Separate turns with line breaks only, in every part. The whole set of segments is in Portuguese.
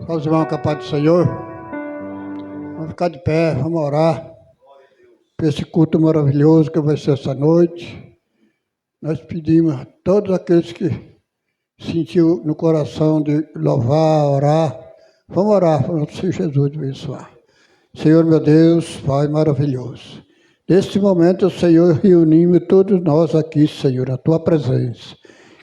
Só os irmãos com a paz do Senhor. Vamos ficar de pé, vamos orar por esse culto maravilhoso que vai ser essa noite. Nós pedimos a todos aqueles que sentiu no coração de louvar, orar. Vamos orar para o Senhor Jesus abençoar. Senhor meu Deus, Pai maravilhoso. Neste momento, Senhor, reunimos todos nós aqui, Senhor, a Tua presença.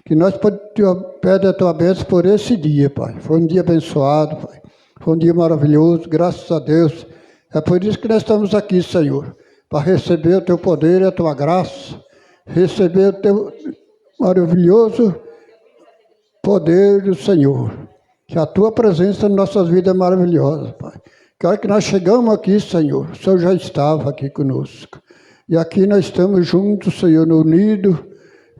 Que nós pedimos a Tua bênção por esse dia, Pai. Foi um dia abençoado, Pai. Foi um dia maravilhoso, graças a Deus. É por isso que nós estamos aqui, Senhor, para receber o Teu poder e a Tua graça, receber o Teu maravilhoso poder do Senhor. Que a Tua presença em nossas vidas é maravilhosa, Pai. Que a hora que nós chegamos aqui, Senhor, o Senhor já estava aqui conosco. E aqui nós estamos juntos, Senhor, unidos,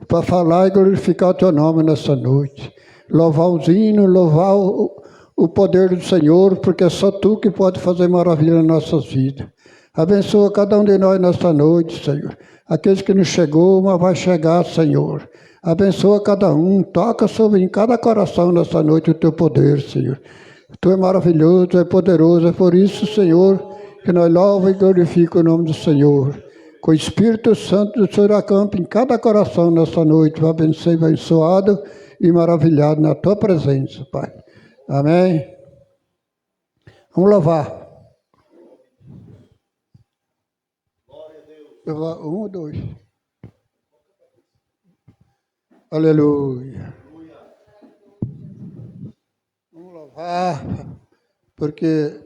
para falar e glorificar o Teu nome nessa noite. Louvar os hinos, louvar o poder do Senhor, porque é só Tu que pode fazer maravilha nas nossas vidas. Abençoa cada um de nós nessa noite, Senhor. Aqueles que não chegou, mas vai chegar, Senhor. Abençoa cada um, toca sobre em cada coração nessa noite o Teu poder, Senhor. Tu é maravilhoso, é poderoso, é por isso, Senhor, que nós louvamos e glorificamos o nome do Senhor. Com o Espírito Santo do Senhor acampa em cada coração nessa noite, vai abençoado e maravilhado na Tua presença, Pai. Amém? Vamos louvar. Glória a Deus. 1, 2. Aleluia. Vamos louvar, porque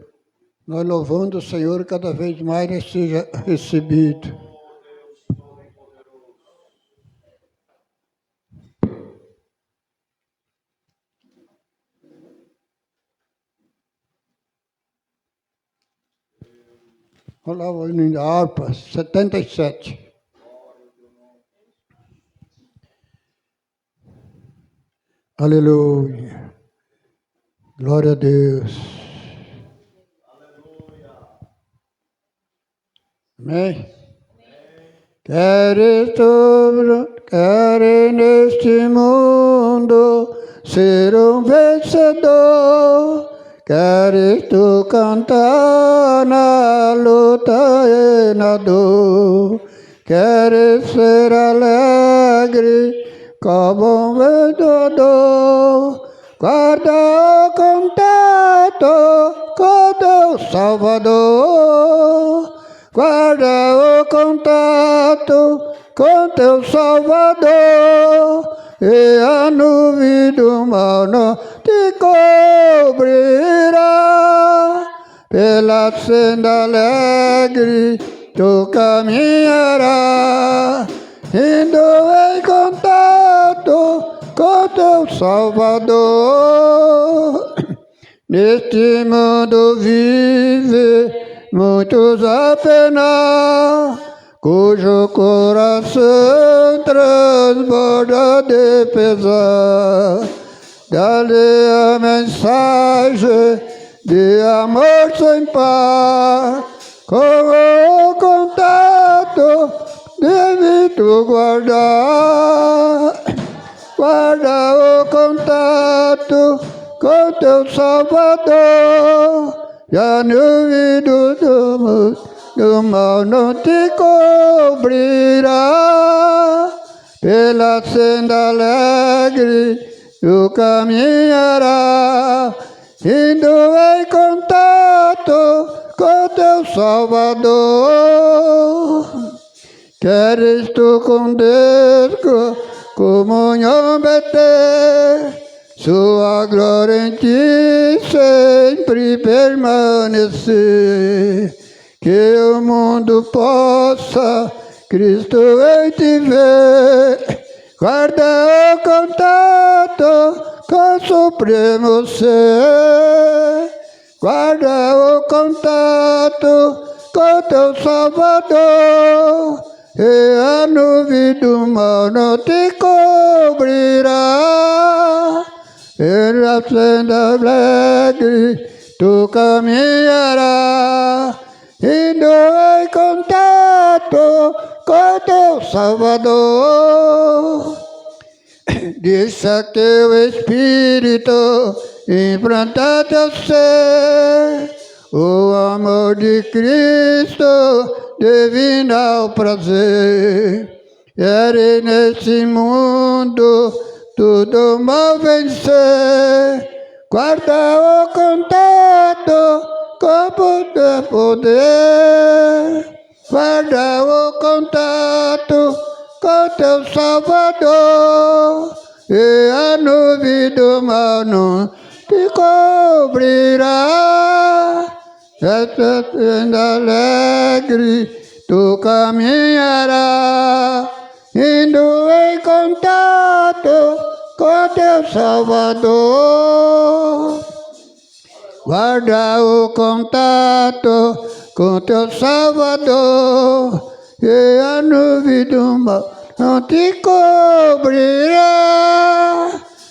nós louvando o Senhor, cada vez mais ele seja recebido. Vamos lá, o hino da harpa, 77. Aleluia. Glória a Deus. Amém? Queres neste mundo ser um vencedor, queres tu cantar na luta e na dor, queres ser alegre como um vencedor, guarda o contato com teu Salvador. Guarda o contato com teu Salvador, e a nuvem do mal não te cobrirá. Pela senda alegre tu caminharás, indo em contato com teu Salvador. Neste mundo vive muitos a penar, cujo coração transborda de pesar. Dá-lhe a mensagem de amor sem par, com o contato deve tu guardar. Guarda o contato com teu Salvador, e a nuvem do mal não te cobrirá. Pela senda alegre tu caminharás, indo em contato com teu Salvador. Queres tu com Deus comunhão ter, sua glória em ti sempre permanecer, que o mundo possa Cristo em ti ver. Guarda o contato com o Supremo Ser, guarda o contato com teu Salvador, e a nuvem do mal não te cobrirá. Pela senda alegre tu caminharás, indo em contato com teu Salvador. Deixa teu Espírito implanta teu ser, o amor de Cristo, divino ao prazer. Quero nesse mundo tudo mal vencer, guarda o contato com teu poder, guarda o contato com teu Salvador, e a nuvem do mal não te cobrirá. Esta tenda alegre tu caminharás, indo em contato com teu Salvador. Guarda o contato com teu Salvador, e a nuvem do mal não te cobrirá.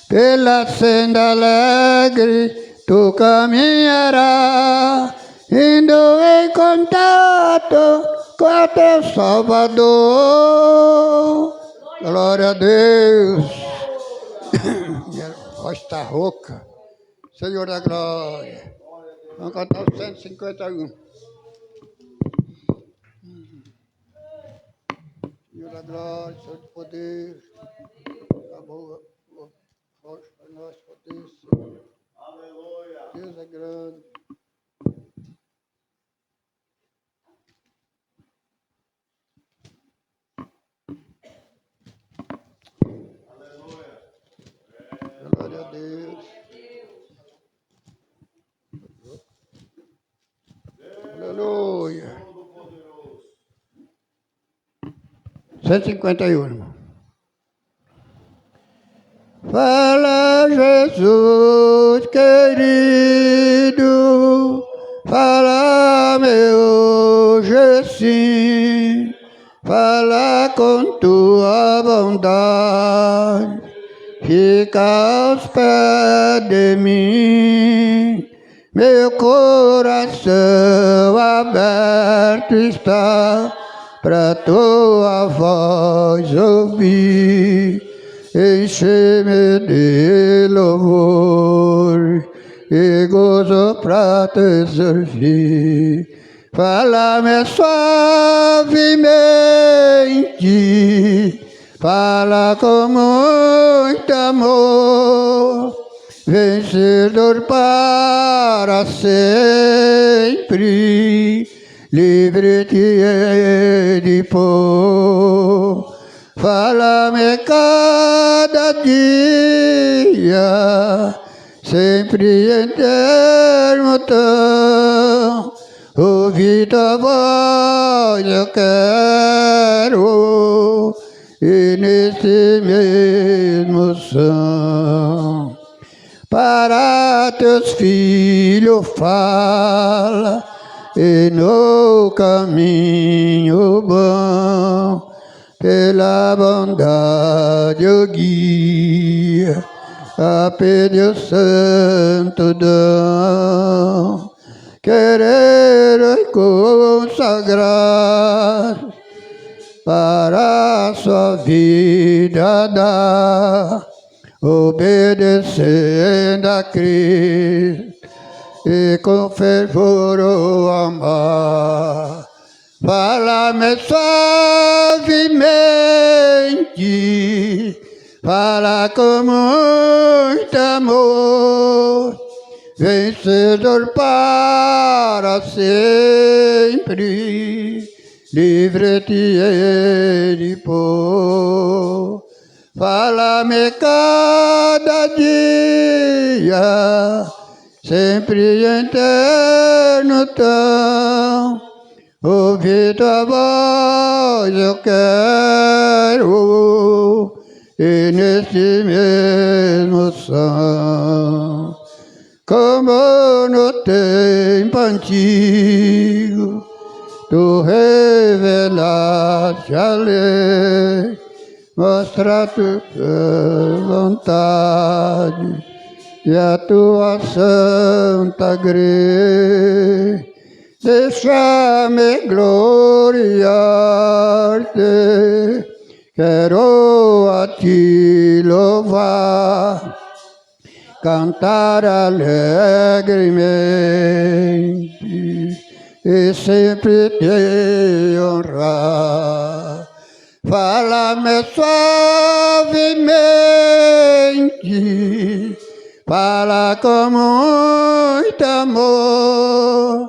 Pela senda alegre tu caminharás, indo em contato com teu Salvador. Glória a Deus. Minha voz está rouca. Senhor da glória. Vamos cantar o 151. Senhor da glória, Senhor do poder. Acabou a força para nós poder. Aleluia. Deus é grande. Glória a Deus. Aleluia. 151. Fala, Jesus querido, fala, meu Jesus, fala com tua bondade, fica aos pés de mim. Meu coração aberto está pra tua voz ouvir. Enche-me de louvor e gozo pra te servir. Fala-me suavemente, fala com muito amor, vencedor para sempre, livre-te de pôr. Fala-me cada dia, sempre em termo tão, ouvir tua voz eu quero, e nesse mesmo som. Para teus filhos fala, e no caminho bom, pela bondade o guia, a pedir o santo dom. Querer e consagrar, para a sua vida dar, obedecendo a Cristo e com fervor o amar. Fala-me suavemente, fala com muito amor, vencedor para sempre, livre-te de pôr. Fala-me cada dia, sempre eterno tão, ouvir tua voz eu quero, e nesse mesmo som. Como no tempo antigo, tu revelaste a lei, mostra tua vontade e a tua santa grei. Deixa-me gloriar-te, quero a ti louvar, cantar alegremente e sempre te honrar. Fala-me suavemente, fala com muito amor,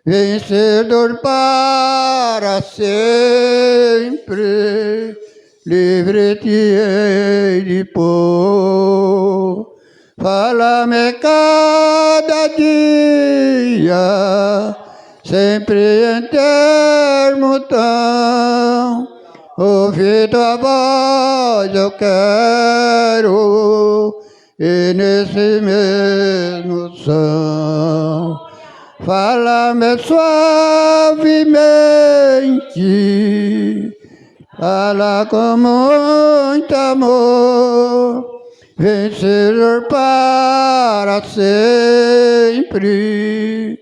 vencedor para sempre, livre te hei de pôr. Fala-me cada dia, sempre em termo tão, ouvir tua voz eu quero, e nesse mesmo som. Fala-me suavemente, fala com muito amor, vencedor para sempre,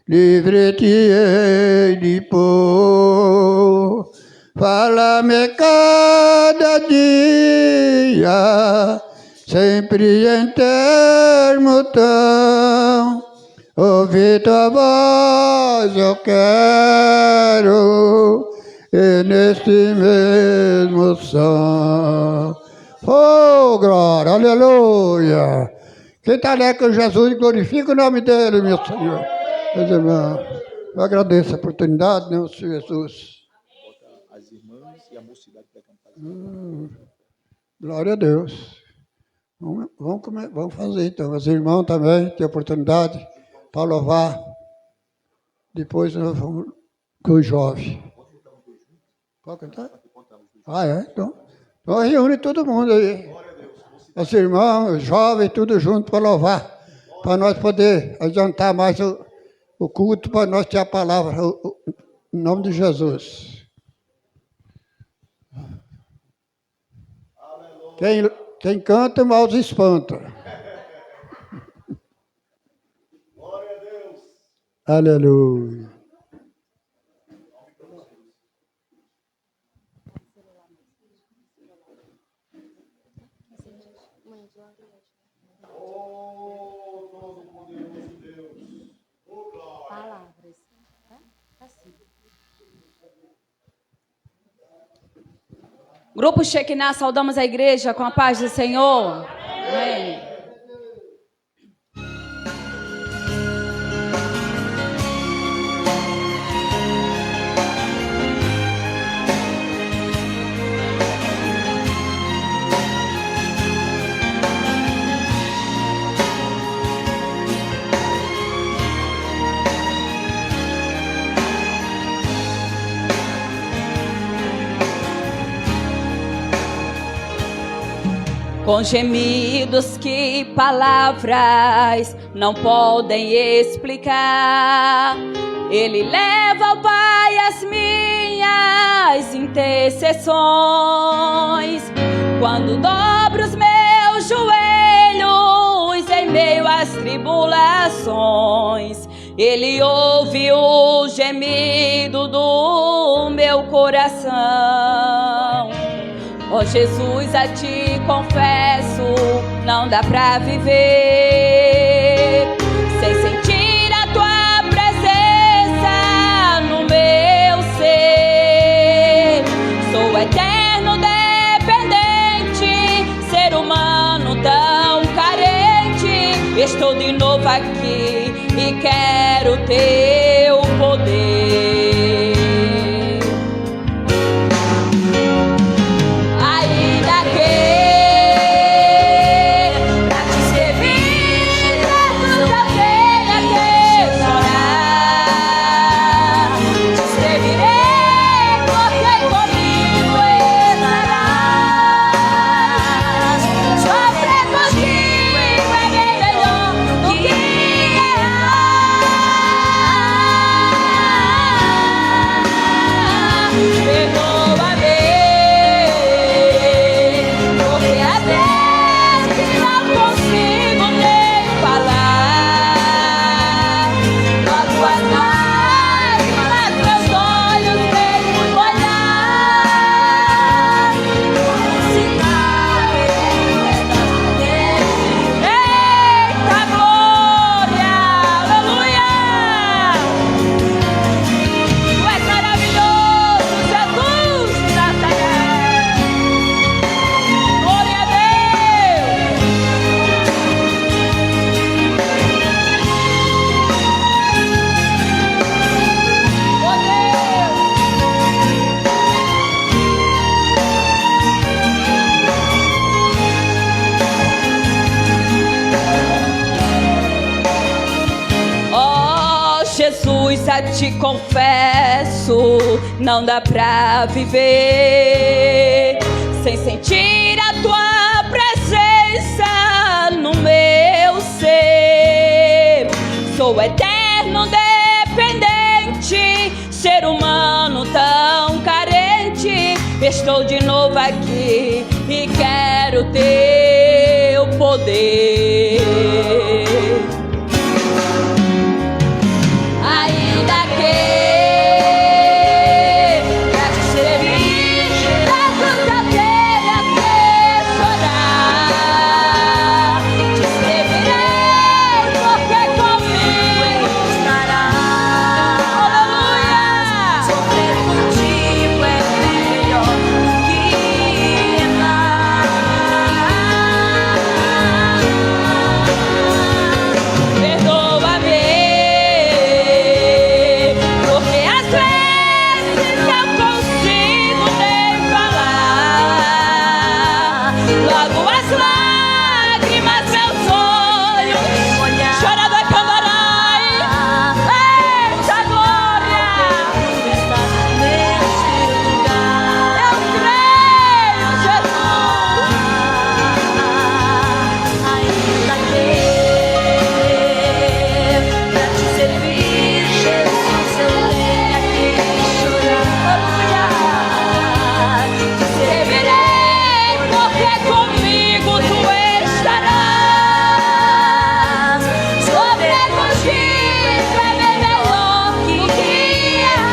livre te hei de pôr. Fala-me cada dia, sempre em termo tão, ouvir tua voz eu quero, e neste mesmo som. Oh, glória, aleluia! Quem está alegre com Jesus, glorifica o nome dele, meu Senhor. Meus irmãos, eu agradeço a oportunidade, né, Senhor Jesus.
As irmãs e a mocidade para cantar.
Glória a Deus. Vamos fazer então. Os irmãos também têm oportunidade para louvar. Depois nós vamos com os jovens. Pode cantar? Ah, é? Então reúne todo mundo aí. Os irmãos, os jovens, tudo junto para louvar. Para nós poder adiantar mais o culto, para nós ter a palavra, em nome de Jesus. Quem canta, mal se espanta.
Glória a Deus.
Aleluia.
Oh, todo-poderoso Deus. Oh, glória.
Palavras. Assim. Grupo Shekinah, saudamos a igreja com a paz do Senhor. Amém. Com gemidos que palavras não podem explicar, Ele leva ao Pai as minhas intercessões. Quando dobro os meus joelhos em meio às tribulações, Ele ouve o gemido do meu coração. Ó Jesus, a ti confesso, não dá pra viver sem sentir a tua presença no meu ser. Sou eterno dependente, ser humano tão carente. Estou de novo aqui e quero teu poder. Jesus, te confesso, não dá pra viver sem sentir a tua presença no meu ser. Sou eterno dependente, ser humano tão carente. Estou de novo aqui e quero teu poder. Ainda que pra te servir, tanto tenha que chorar, te servirei porque comigo estarás. Aleluia! Sofrer contigo é melhor que amar. Perdoa-me, porque às vezes não consigo nem falar. Logo as lágrimas meus olhos chorando a camarai. Eita glória! Estás neste lugar. Eu creio, Jesus. Ainda que pra te servir, Jesus, eu tenha que chorar. Te servirei porque comigo tu estarás. Sofrer contigo é melhor que guiar.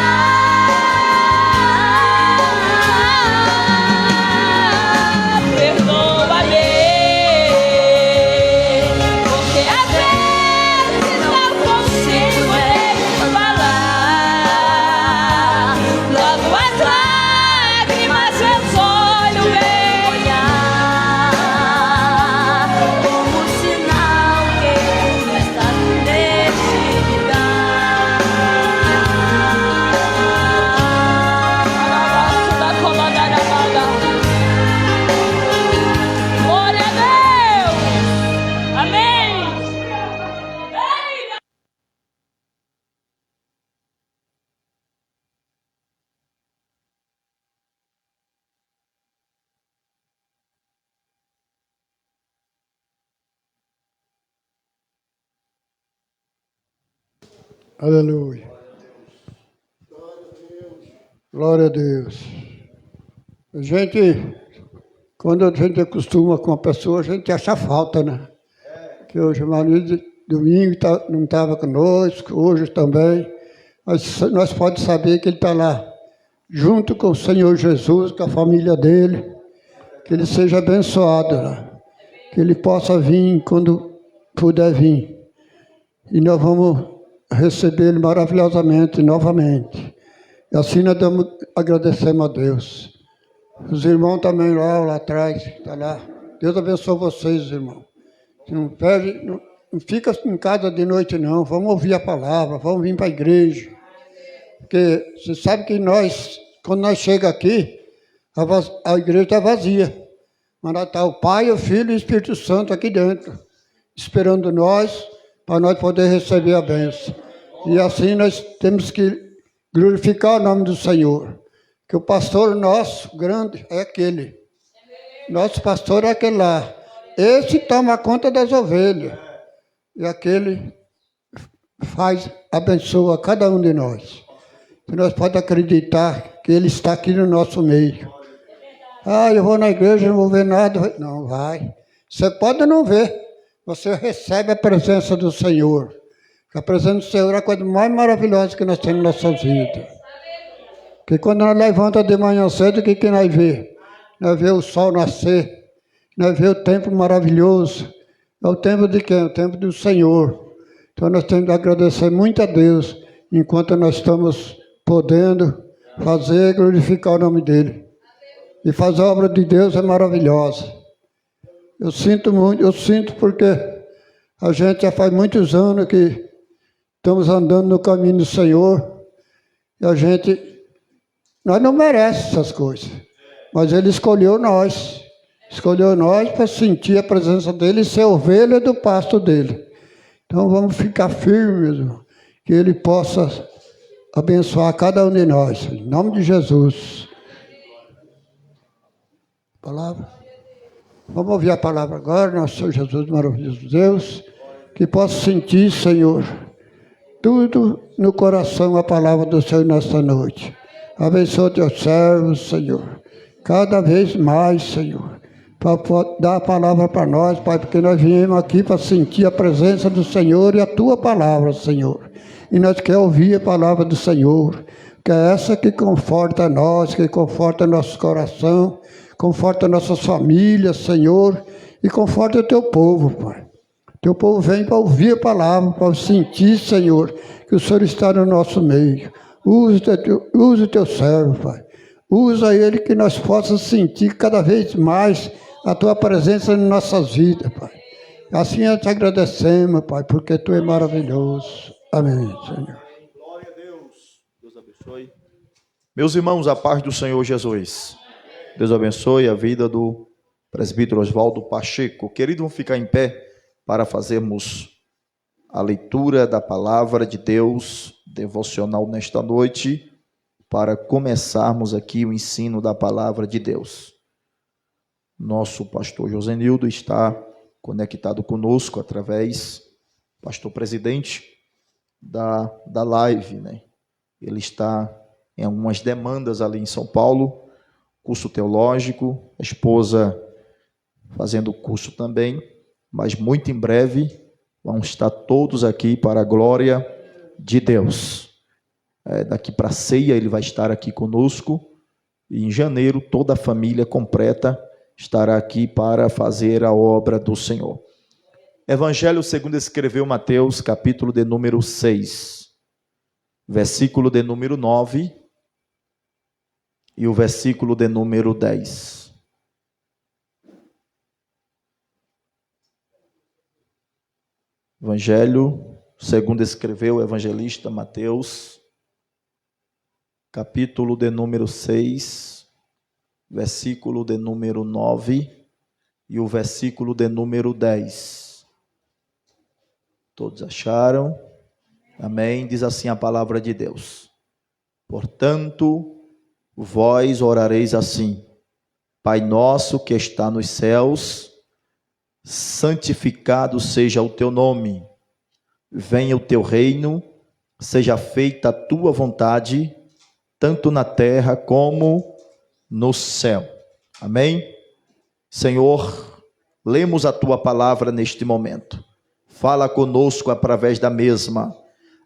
Perdoa-me, porque às vezes não consigo nem falar. Logo as lágrimas meus olhos vêm olhar, como sinal que tu estás neste lugar. Glória a Deus! Amém!
Aleluia. Glória a Deus. Quando a gente acostuma com uma pessoa, a gente acha falta, né? Que hoje o marido, domingo, não estava conosco, hoje também. Mas nós podemos saber que ele está lá, junto com o Senhor Jesus, com a família dele. Que ele seja abençoado lá. Que ele possa vir quando puder vir. E nós vamos receber ele maravilhosamente, novamente. E assim nós agradecemos a Deus. Os irmãos também lá atrás, está lá. Deus abençoe vocês, irmãos. Não perde, não fica em casa de noite, não. Vamos ouvir a palavra, vamos vir para a igreja. Porque você sabe que quando nós chegamos aqui, a igreja está vazia. Mas está o Pai, o Filho e o Espírito Santo aqui dentro, esperando nós, para nós poder receber a bênção. E assim nós temos que glorificar o nome do Senhor. Que o pastor nosso, grande, é aquele. Nosso pastor é aquele lá. Esse toma conta das ovelhas. E aquele abençoa cada um de nós. E nós podemos acreditar que ele está aqui no nosso meio. Eu vou na igreja, não vou ver nada. Não, vai. Você pode não ver. Você recebe a presença do Senhor. A presença do Senhor é a coisa mais maravilhosa que nós temos nas nossas vidas. Porque quando nós levantamos de manhã cedo, o que nós vemos? Nós vemos o sol nascer. Nós vemos o tempo maravilhoso. É o tempo de quem? O tempo do Senhor. Então nós temos que agradecer muito a Deus, enquanto nós estamos podendo fazer e glorificar o nome dEle. E fazer a obra de Deus é maravilhosa. Eu sinto porque a gente já faz muitos anos que estamos andando no caminho do Senhor. E nós não merecemos essas coisas. Mas Ele escolheu nós. Escolheu nós para sentir a presença dEle e ser ovelha do pasto dEle. Então vamos ficar firmes, irmão, que Ele possa abençoar cada um de nós, em nome de Jesus. Palavra. Vamos ouvir a palavra agora, nosso Senhor Jesus, maravilhoso Deus, que possa sentir, Senhor, tudo no coração a palavra do Senhor nesta noite. Abençoa teus servos, Senhor, cada vez mais, Senhor, para dar a palavra para nós, Pai, porque nós viemos aqui para sentir a presença do Senhor e a tua palavra, Senhor. E nós queremos ouvir a palavra do Senhor, que é essa que conforta nós, que conforta nosso coração, conforta nossas famílias, Senhor, e conforta o teu povo, Pai. Teu povo vem para ouvir a palavra, para sentir, Senhor, que o Senhor está no nosso meio. Usa o teu servo, Pai. Usa ele que nós possamos sentir cada vez mais a tua presença em nossas vidas, Pai. Assim nós te agradecemos, Pai, porque tu é maravilhoso. Amém, Senhor.
Glória a Deus. Deus abençoe. Meus irmãos, a paz do Senhor Jesus. Deus abençoe a vida do presbítero Oswaldo Pacheco. Querido, vamos ficar em pé para fazermos a leitura da palavra de Deus, devocional nesta noite, para começarmos aqui o ensino da palavra de Deus. Nosso pastor Josenildo está conectado conosco através, pastor presidente da live, né? Ele está em algumas demandas ali em São Paulo, curso teológico, a esposa fazendo o curso também, mas muito em breve vamos estar todos aqui para a glória de Deus. Daqui para a ceia ele vai estar aqui conosco, e em janeiro toda a família completa estará aqui para fazer a obra do Senhor. Evangelho segundo escreveu Mateus, capítulo de número 6, versículo de número 9 e o versículo de número 10. Evangelho segundo escreveu o evangelista Mateus, capítulo de número 6, versículo de número 9 e o versículo de número 10. Todos acharam? Amém? Diz assim a palavra de Deus. Portanto, vós orareis assim: Pai nosso que está nos céus, santificado seja o teu nome. Venha o teu reino, seja feita a tua vontade, tanto na terra como no céu. Amém? Senhor, lemos a tua palavra neste momento. Fala conosco através da mesma.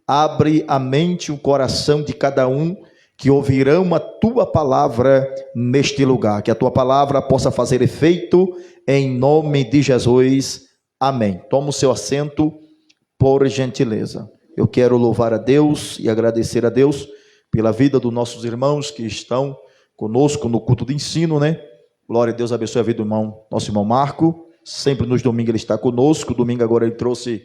Abre a mente e o coração de cada um que ouvirão a tua palavra neste lugar. Que a tua palavra possa fazer efeito em nome de Jesus. Amém. Toma o seu assento, por gentileza. Eu quero louvar a Deus e agradecer a Deus pela vida dos nossos irmãos que estão conosco no culto de ensino, né? Glória a Deus, abençoe a vida do nosso irmão Marco. Sempre nos domingos ele está conosco. Domingo agora ele trouxe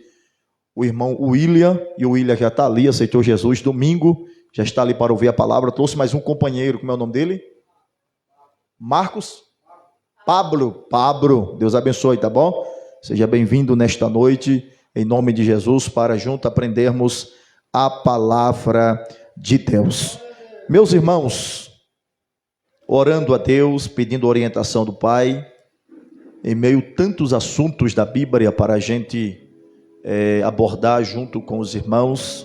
o irmão William, e o William já está ali, aceitou Jesus. Domingo já está ali para ouvir a palavra. Trouxe mais um companheiro, como é o nome dele? Marcos? Pablo, Deus abençoe, tá bom? Seja bem-vindo nesta noite, em nome de Jesus, para junto aprendermos a palavra de Deus. Meus irmãos, orando a Deus, pedindo orientação do Pai, em meio a tantos assuntos da Bíblia para a gente abordar junto com os irmãos.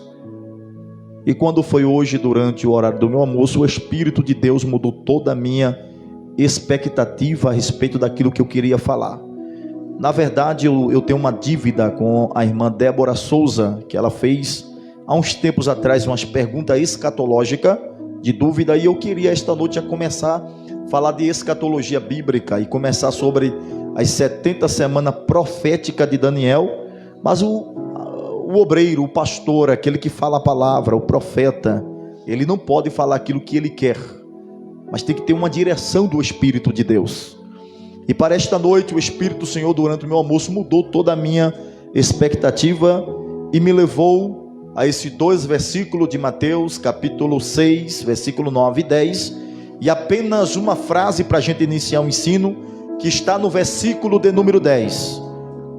E quando foi hoje, durante o horário do meu almoço, o Espírito de Deus mudou toda a minha expectativa a respeito daquilo que eu queria falar. Na verdade, eu tenho uma dívida com a irmã Débora Souza, que ela fez há uns tempos atrás umas perguntas escatológicas de dúvida, e eu queria esta noite começar a falar de escatologia bíblica e começar sobre as 70 semanas proféticas de Daniel. Mas o obreiro, o pastor, aquele que fala a palavra, o profeta, ele não pode falar aquilo que ele quer, mas tem que ter uma direção do Espírito de Deus. E para esta noite, o Espírito do Senhor, durante o meu almoço, mudou toda a minha expectativa e me levou a esses 2 versículos de Mateus, capítulo 6, versículo 9 e 10, e apenas uma frase para a gente iniciar o ensino, que está no versículo de número 10,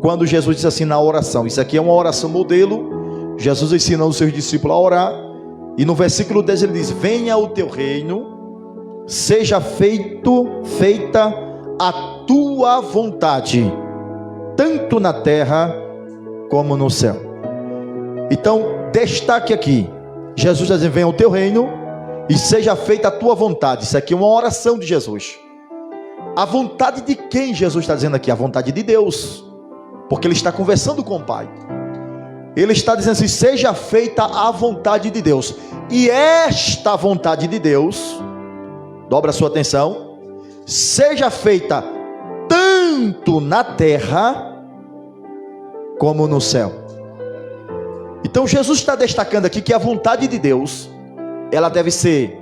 quando Jesus disse assim na oração. Isso aqui é uma oração modelo, Jesus ensinando os seus discípulos a orar, E no versículo 10 ele diz: venha o teu reino, seja feita a tua vontade, tanto na terra como no céu. Então, destaque aqui, Jesus está dizendo: venha o teu reino e seja feita a tua vontade. Isso aqui é uma oração de Jesus. A vontade de quem Jesus está dizendo aqui? A vontade de Deus, porque ele está conversando com o Pai. Ele está dizendo assim: seja feita a vontade de Deus. E esta vontade de Deus, dobra a sua atenção, seja feita tanto na terra como no céu. Então Jesus está destacando aqui que a vontade de Deus, ela deve ser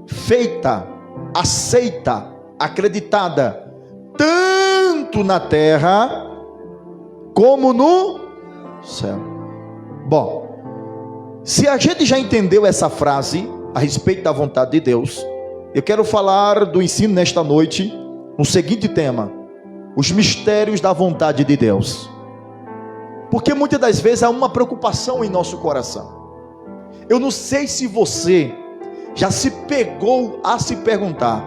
feita, aceita, acreditada, tanto na terra como no céu. Bom, se a gente já entendeu essa frase a respeito da vontade de Deus, eu quero falar do ensino nesta noite no seguinte tema: os mistérios da vontade de Deus. Porque muitas das vezes há uma preocupação em nosso coração. Eu não sei se você já se pegou a se perguntar: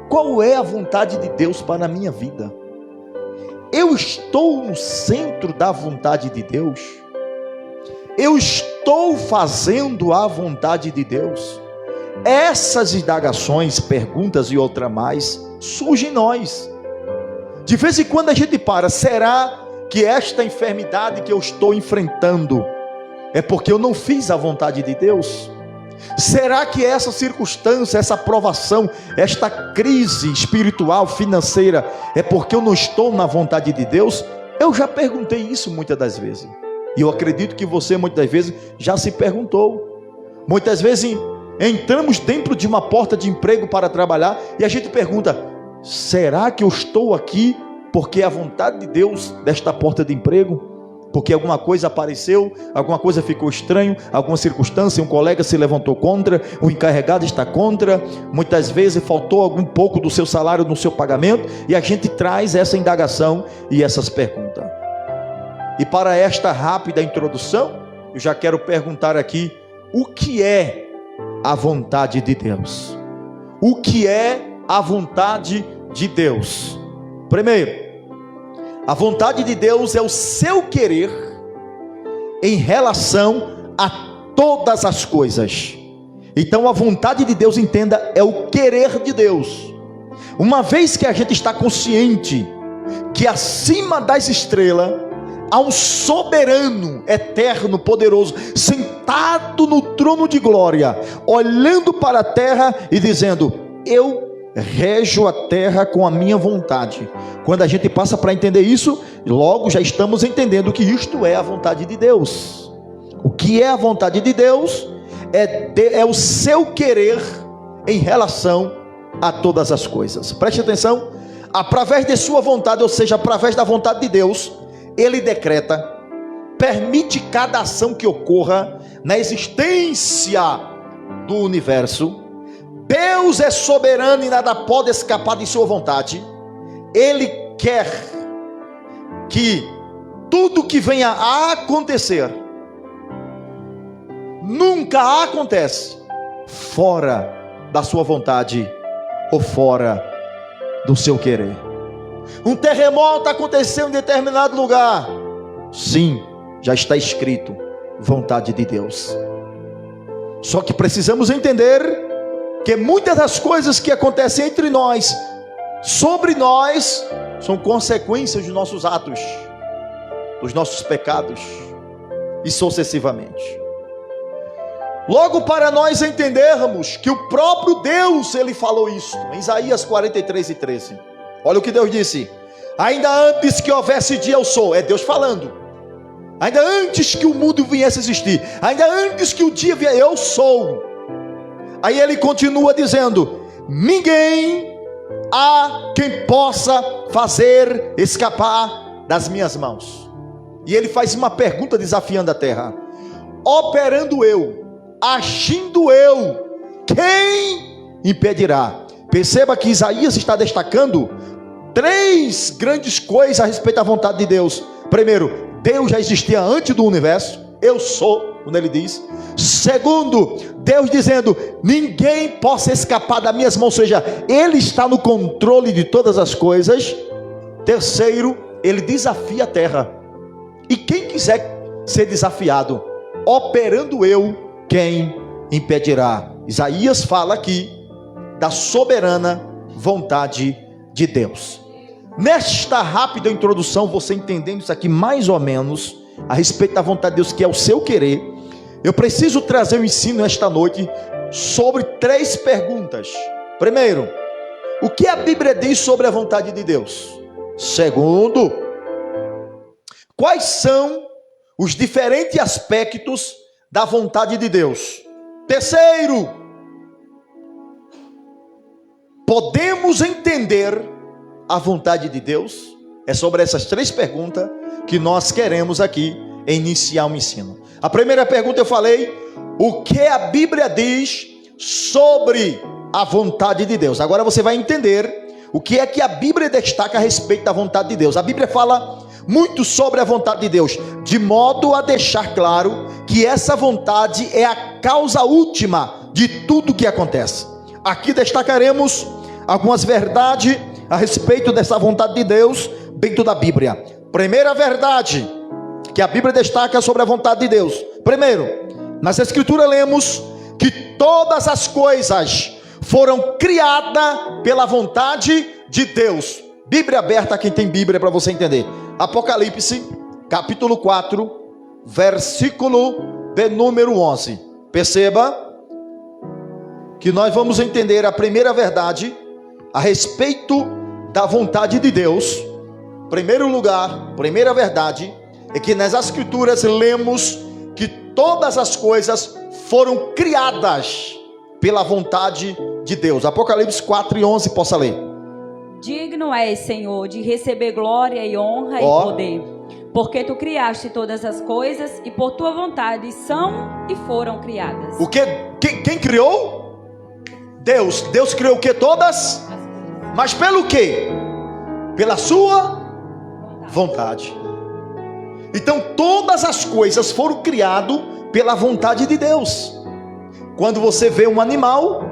qual é a vontade de Deus para a minha vida? Eu estou no centro da vontade de Deus? Eu estou fazendo a vontade de Deus? Essas indagações, perguntas e outra mais surgem em nós. De vez em quando a gente para: será que esta enfermidade que eu estou enfrentando é porque eu não fiz a vontade de Deus? Será que essa circunstância, essa provação, esta crise espiritual, financeira, é porque eu não estou na vontade de Deus? Eu já perguntei isso muitas das vezes, e eu acredito que você muitas das vezes já se perguntou. Muitas vezes entramos dentro de uma porta de emprego para trabalhar e a gente pergunta: será que eu estou aqui porque é a vontade de Deus desta porta de emprego? Porque alguma coisa apareceu, alguma coisa ficou estranho, alguma circunstância, um colega se levantou contra, o encarregado está contra, muitas vezes faltou algum pouco do seu salário no seu pagamento, e a gente traz essa indagação e essas perguntas. E para esta rápida introdução, eu já quero perguntar aqui: o que é a vontade de Deus? O que é a vontade de Deus? Primeiro, a vontade de Deus é o seu querer em relação a todas as coisas. Então a vontade de Deus, entenda, é o querer de Deus. Uma vez que a gente está consciente que acima das estrelas há um soberano, eterno, poderoso, sentado no trono de glória, olhando para a terra e dizendo: eu rejo a terra com a minha vontade. Quando a gente passa para entender isso, logo já estamos entendendo que isto é a vontade de Deus. O que é a vontade de Deus? É o seu querer em relação a todas as coisas. Preste atenção: através de sua vontade, ou seja, através da vontade de Deus, ele decreta, permite cada ação que ocorra na existência do universo. Deus é soberano e nada pode escapar de sua vontade. Ele quer que tudo que venha a acontecer nunca acontece fora da sua vontade ou fora do seu querer. Um terremoto aconteceu em determinado lugar, sim, já está escrito, vontade de Deus. Só que precisamos entender que muitas das coisas que acontecem entre nós, sobre nós, são consequências dos nossos atos, dos nossos pecados, e sucessivamente. Logo, para nós entendermos que o próprio Deus, ele falou isso, em Isaías 43:13. Olha o que Deus disse: ainda antes que houvesse dia, eu sou. É Deus falando. Ainda antes que o mundo viesse a existir, ainda antes que o dia viesse, eu sou. Aí ele continua dizendo: ninguém há quem possa fazer escapar das minhas mãos. E ele faz uma pergunta desafiando a terra: operando eu, agindo eu, quem impedirá? Perceba que Isaías está destacando três grandes coisas a respeito da vontade de Deus. Primeiro, Deus já existia antes do universo, eu sou. quando ele diz. Segundo, Deus dizendo, ninguém possa escapar das minhas mãos, ou seja, ele está no controle de todas as coisas. Terceiro, ele desafia a terra. E quem quiser ser desafiado, operando eu, quem impedirá? Isaías fala aqui da soberana vontade de Deus. Nesta rápida introdução, você entendendo isso aqui mais ou menos, a respeito da vontade de Deus, que é o seu querer, eu preciso trazer um ensino esta noite sobre 3 perguntas. Primeiro, o que a Bíblia diz sobre a vontade de Deus? Segundo, quais são os diferentes aspectos da vontade de Deus? Terceiro, podemos entender a vontade de Deus? É sobre essas 3 perguntas que nós queremos aqui iniciar um ensino. A primeira pergunta eu falei, o que a Bíblia diz sobre a vontade de Deus? Agora você vai entender o que é que a Bíblia destaca a respeito da vontade de Deus. A Bíblia fala muito sobre a vontade de Deus, de modo a deixar claro que essa vontade é a causa última de tudo que acontece. Aqui destacaremos algumas verdades a respeito dessa vontade de Deus dentro da Bíblia. Primeira verdade que a Bíblia destaca sobre a vontade de Deus. Primeiro, nas Escrituras lemos que todas as coisas foram criadas pela vontade de Deus. Bíblia aberta, quem tem Bíblia, para você entender. Apocalipse, capítulo 4, versículo de número 11. Perceba que nós vamos entender a primeira verdade a respeito da vontade de Deus. Primeiro lugar, primeira verdade é que nas Escrituras lemos que todas as coisas foram criadas pela vontade de Deus. Apocalipse 4 e 11, possa ler.
Digno és, Senhor, de receber glória e honra e poder, porque tu criaste todas as coisas e por tua vontade são e foram criadas.
O que? Quem criou? Deus. Deus criou o que? Todas? Mas pelo quê? Pela sua vontade. Então todas as coisas foram criadas pela vontade de Deus. Quando você vê um animal,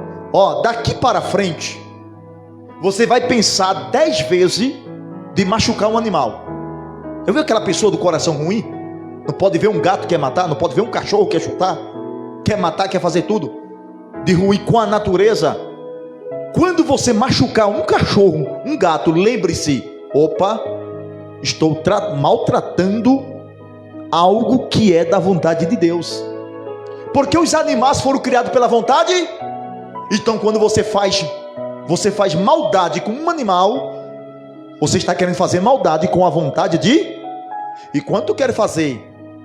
daqui para frente, você vai pensar 10 vezes de machucar um animal. Eu vi aquela pessoa do coração ruim, não pode ver um gato que quer matar, não pode ver um cachorro que quer chutar, quer matar, quer fazer tudo, de ruim com a natureza. Quando você machucar um cachorro, um gato, lembre-se, opa, estou maltratando algo que é da vontade de Deus. Porque os animais foram criados pela vontade. Então quando você faz maldade com um animal, você está querendo fazer maldade com a vontade de... E quando tu quer fazer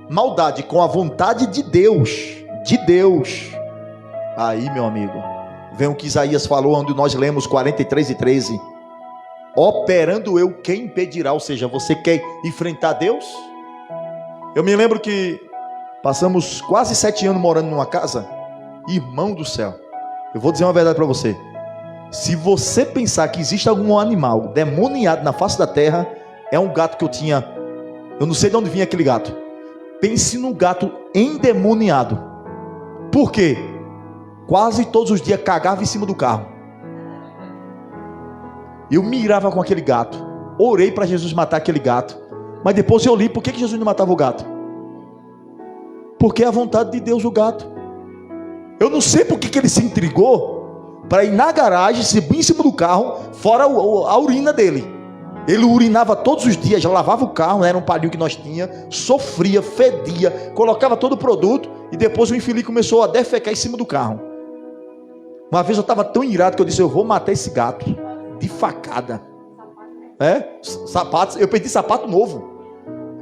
maldade com a vontade de Deus, aí, meu amigo, vem o que Isaías falou, onde nós lemos 43 e 13. Operando eu, quem impedirá? Ou seja, você quer enfrentar Deus? Eu me lembro que passamos quase 7 anos morando numa casa. Irmão do céu, eu vou dizer uma verdade para você. Se você pensar que existe algum animal demoniado na face da terra, é um gato que eu tinha. Eu não sei de onde vinha aquele gato. Pense num gato endemoniado. Por quê? Quase todos os dias cagava em cima do carro. Eu mirava com aquele gato. Orei para Jesus matar aquele gato. Mas depois eu li, por que Jesus não matava o gato? Porque é a vontade de Deus o gato. Eu não sei por que ele se intrigou para ir na garagem, subir em cima do carro, fora a urina dele. Ele urinava todos os dias, já lavava o carro, era um palhinho que nós tinha, sofria, fedia, colocava todo o produto, e depois o infeliz começou a defecar em cima do carro. Uma vez eu estava tão irado que eu disse, eu vou matar esse gato de facada. Sapatos, eu perdi sapato novo.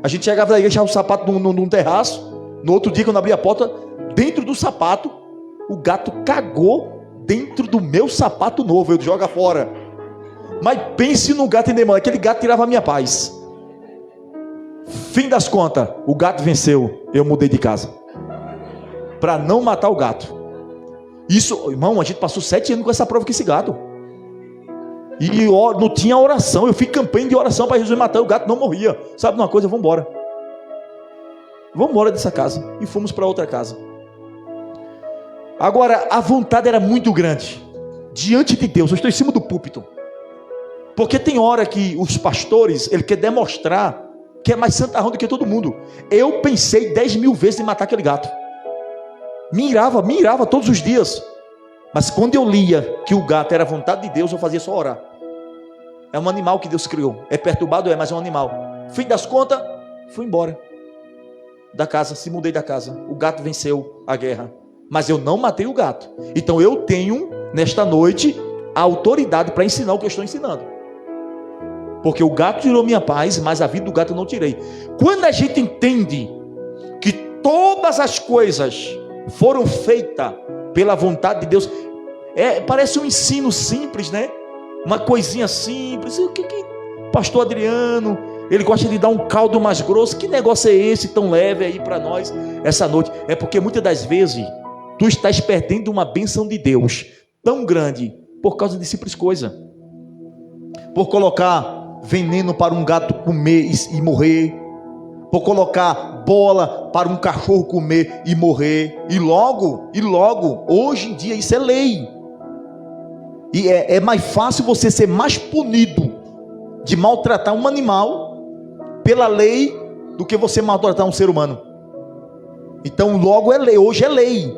A gente chegava da igreja, deixava o sapato num terraço. No outro dia, quando abri a porta, dentro do sapato, o gato cagou dentro do meu sapato novo. Eu jogo fora. Mas pense no gato endemoniado. Aquele gato tirava a minha paz. Fim das contas, o gato venceu. Eu mudei de casa para não matar o gato. Isso, irmão, a gente passou 7 anos com essa prova com esse gato. E não tinha oração. Eu fiz campanha de oração para Jesus matar. O gato não morria. Sabe de uma coisa? Vamos embora. vamos embora dessa casa. E fomos para outra casa. Agora, a vontade era muito grande. Diante de Deus, eu estou em cima do púlpito. Porque tem hora que os pastores, ele quer demonstrar que é mais santarrão do que todo mundo. Eu pensei 10.000 vezes em matar aquele gato. Mirava todos os dias. Mas quando eu lia que o gato era a vontade de Deus, eu fazia só orar. É um animal que Deus criou. É perturbado, mas é um animal. Fim das contas, fui embora da casa, se mudei da casa. O gato venceu a guerra. Mas eu não matei o gato. Então eu tenho, nesta noite, a autoridade para ensinar o que eu estou ensinando. Porque o gato tirou minha paz, mas a vida do gato eu não tirei. Quando a gente entende que todas as coisas foram feitas pela vontade de Deus, parece um ensino simples, né? Uma coisinha simples. O que pastor Adriano, ele gosta de dar um caldo mais grosso. Que negócio é esse tão leve aí para nós essa noite? É porque muitas das vezes tu estás perdendo uma bênção de Deus tão grande por causa de simples coisa. Por colocar veneno para um gato comer e morrer, por colocar bola para um cachorro comer e morrer, e logo, hoje em dia isso é lei, e é mais fácil você ser mais punido de maltratar um animal pela lei do que você maltratar um ser humano. Então logo é lei, hoje é lei.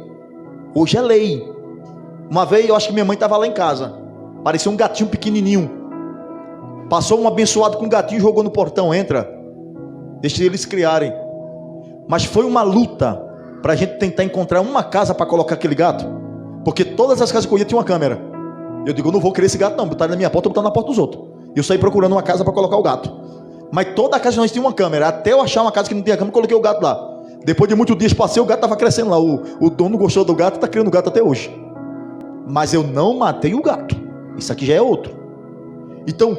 Uma vez eu acho que minha mãe estava lá em casa, parecia um gatinho pequenininho. Passou um abençoado com um gatinho e jogou no portão. Entra, deixa eles criarem. Mas foi uma luta para a gente tentar encontrar uma casa para colocar aquele gato. Porque todas as casas que eu ia tinha uma câmera. Eu digo, eu não vou querer esse gato não, botar na minha porta, botar na porta dos outros. Eu saí procurando uma casa para colocar o gato. Mas toda a casa nós tinha uma câmera. Até eu achar uma casa que não tinha câmera, coloquei o gato lá. Depois de muitos dias passei, o gato estava crescendo lá. O dono gostou do gato e está criando o gato até hoje. Mas eu não matei o gato. Isso aqui já é outro. Então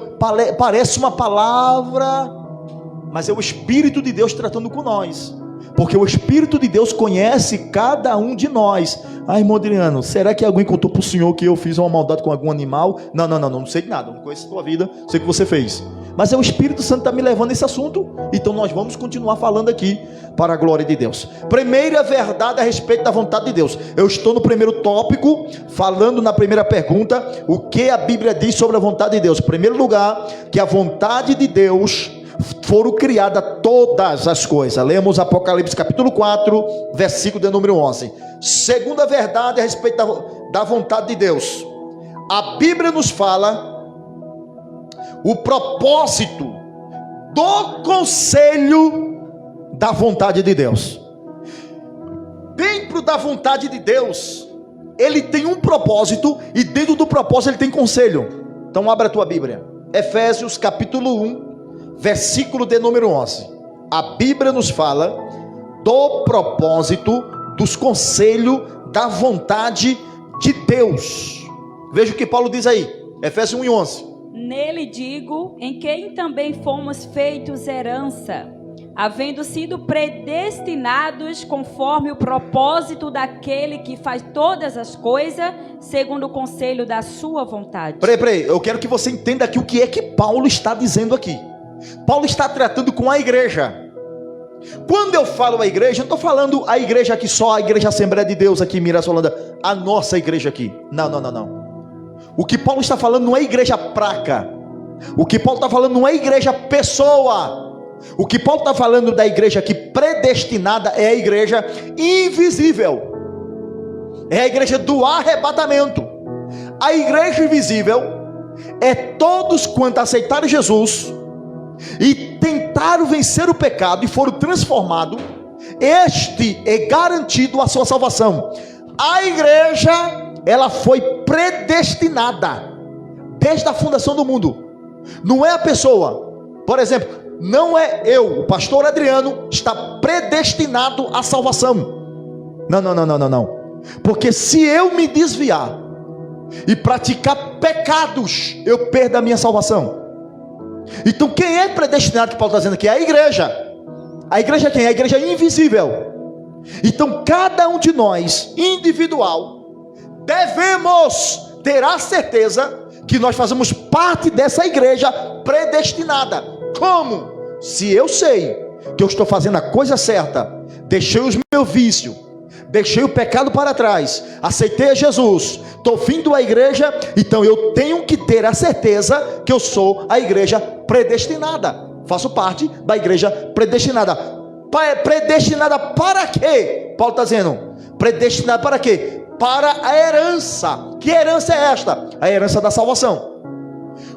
parece uma palavra, mas é o Espírito de Deus tratando com nós, porque o Espírito de Deus conhece cada um de nós. Irmão Adriano, será que alguém contou para o senhor que eu fiz uma maldade com algum animal? Não sei de nada, não conheço a sua vida, sei o que você fez, mas é o Espírito Santo que está me levando a esse assunto. Então nós vamos continuar falando aqui para a glória de Deus. Primeira verdade a respeito da vontade de Deus. Eu estou no primeiro tópico, falando na primeira pergunta, o que a Bíblia diz sobre a vontade de Deus. Em primeiro lugar, que a vontade de Deus foram criadas todas as coisas. Lemos Apocalipse capítulo 4, versículo de número 11. Segunda verdade a respeito da vontade de Deus. A Bíblia nos fala o propósito do conselho da vontade de Deus. Dentro da vontade de Deus, ele tem um propósito, e dentro do propósito ele tem conselho. Então abra a tua Bíblia, Efésios capítulo 1, versículo de número 11. A Bíblia nos fala do propósito, dos conselhos da vontade de Deus. Veja o que Paulo diz aí, Efésios 1 e 11.
Nele digo, em quem também fomos feitos herança, havendo sido predestinados conforme o propósito daquele que faz todas as coisas, segundo o conselho da sua vontade.
Peraí, eu quero que você entenda aqui o que é que Paulo está dizendo aqui. Paulo está tratando com a igreja. Quando eu falo a igreja, eu não estou falando a igreja aqui só, a igreja Assembleia de Deus aqui em Mirasolândia, a nossa igreja aqui. Não. O que Paulo está falando não é igreja praca. O que Paulo está falando não é igreja pessoa. O que Paulo está falando da igreja aqui predestinada é a igreja invisível. É a igreja do arrebatamento. A igreja invisível é todos quanto aceitaram Jesus e tentaram vencer o pecado e foram transformados. Este é garantido a sua salvação. A igreja, ela foi predestinada desde a fundação do mundo. Não é a pessoa. Por exemplo, não é eu, o pastor Adriano, está predestinado à salvação. Não. Porque se eu me desviar e praticar pecados, eu perdo a minha salvação. Então quem é predestinado, que Paulo está dizendo aqui, é a igreja. A igreja quem? A igreja invisível. Então cada um de nós, individual, devemos ter a certeza que nós fazemos parte dessa igreja predestinada. Como? Se eu sei que eu estou fazendo a coisa certa, deixei os meus vícios, deixei o pecado para trás, aceitei a Jesus, estou vindo à igreja, então eu tenho que ter a certeza que eu sou a igreja predestinada, faço parte da igreja predestinada. Predestinada para quê? Paulo está dizendo, predestinada para quê? Para a herança. Que herança é esta? A herança da salvação.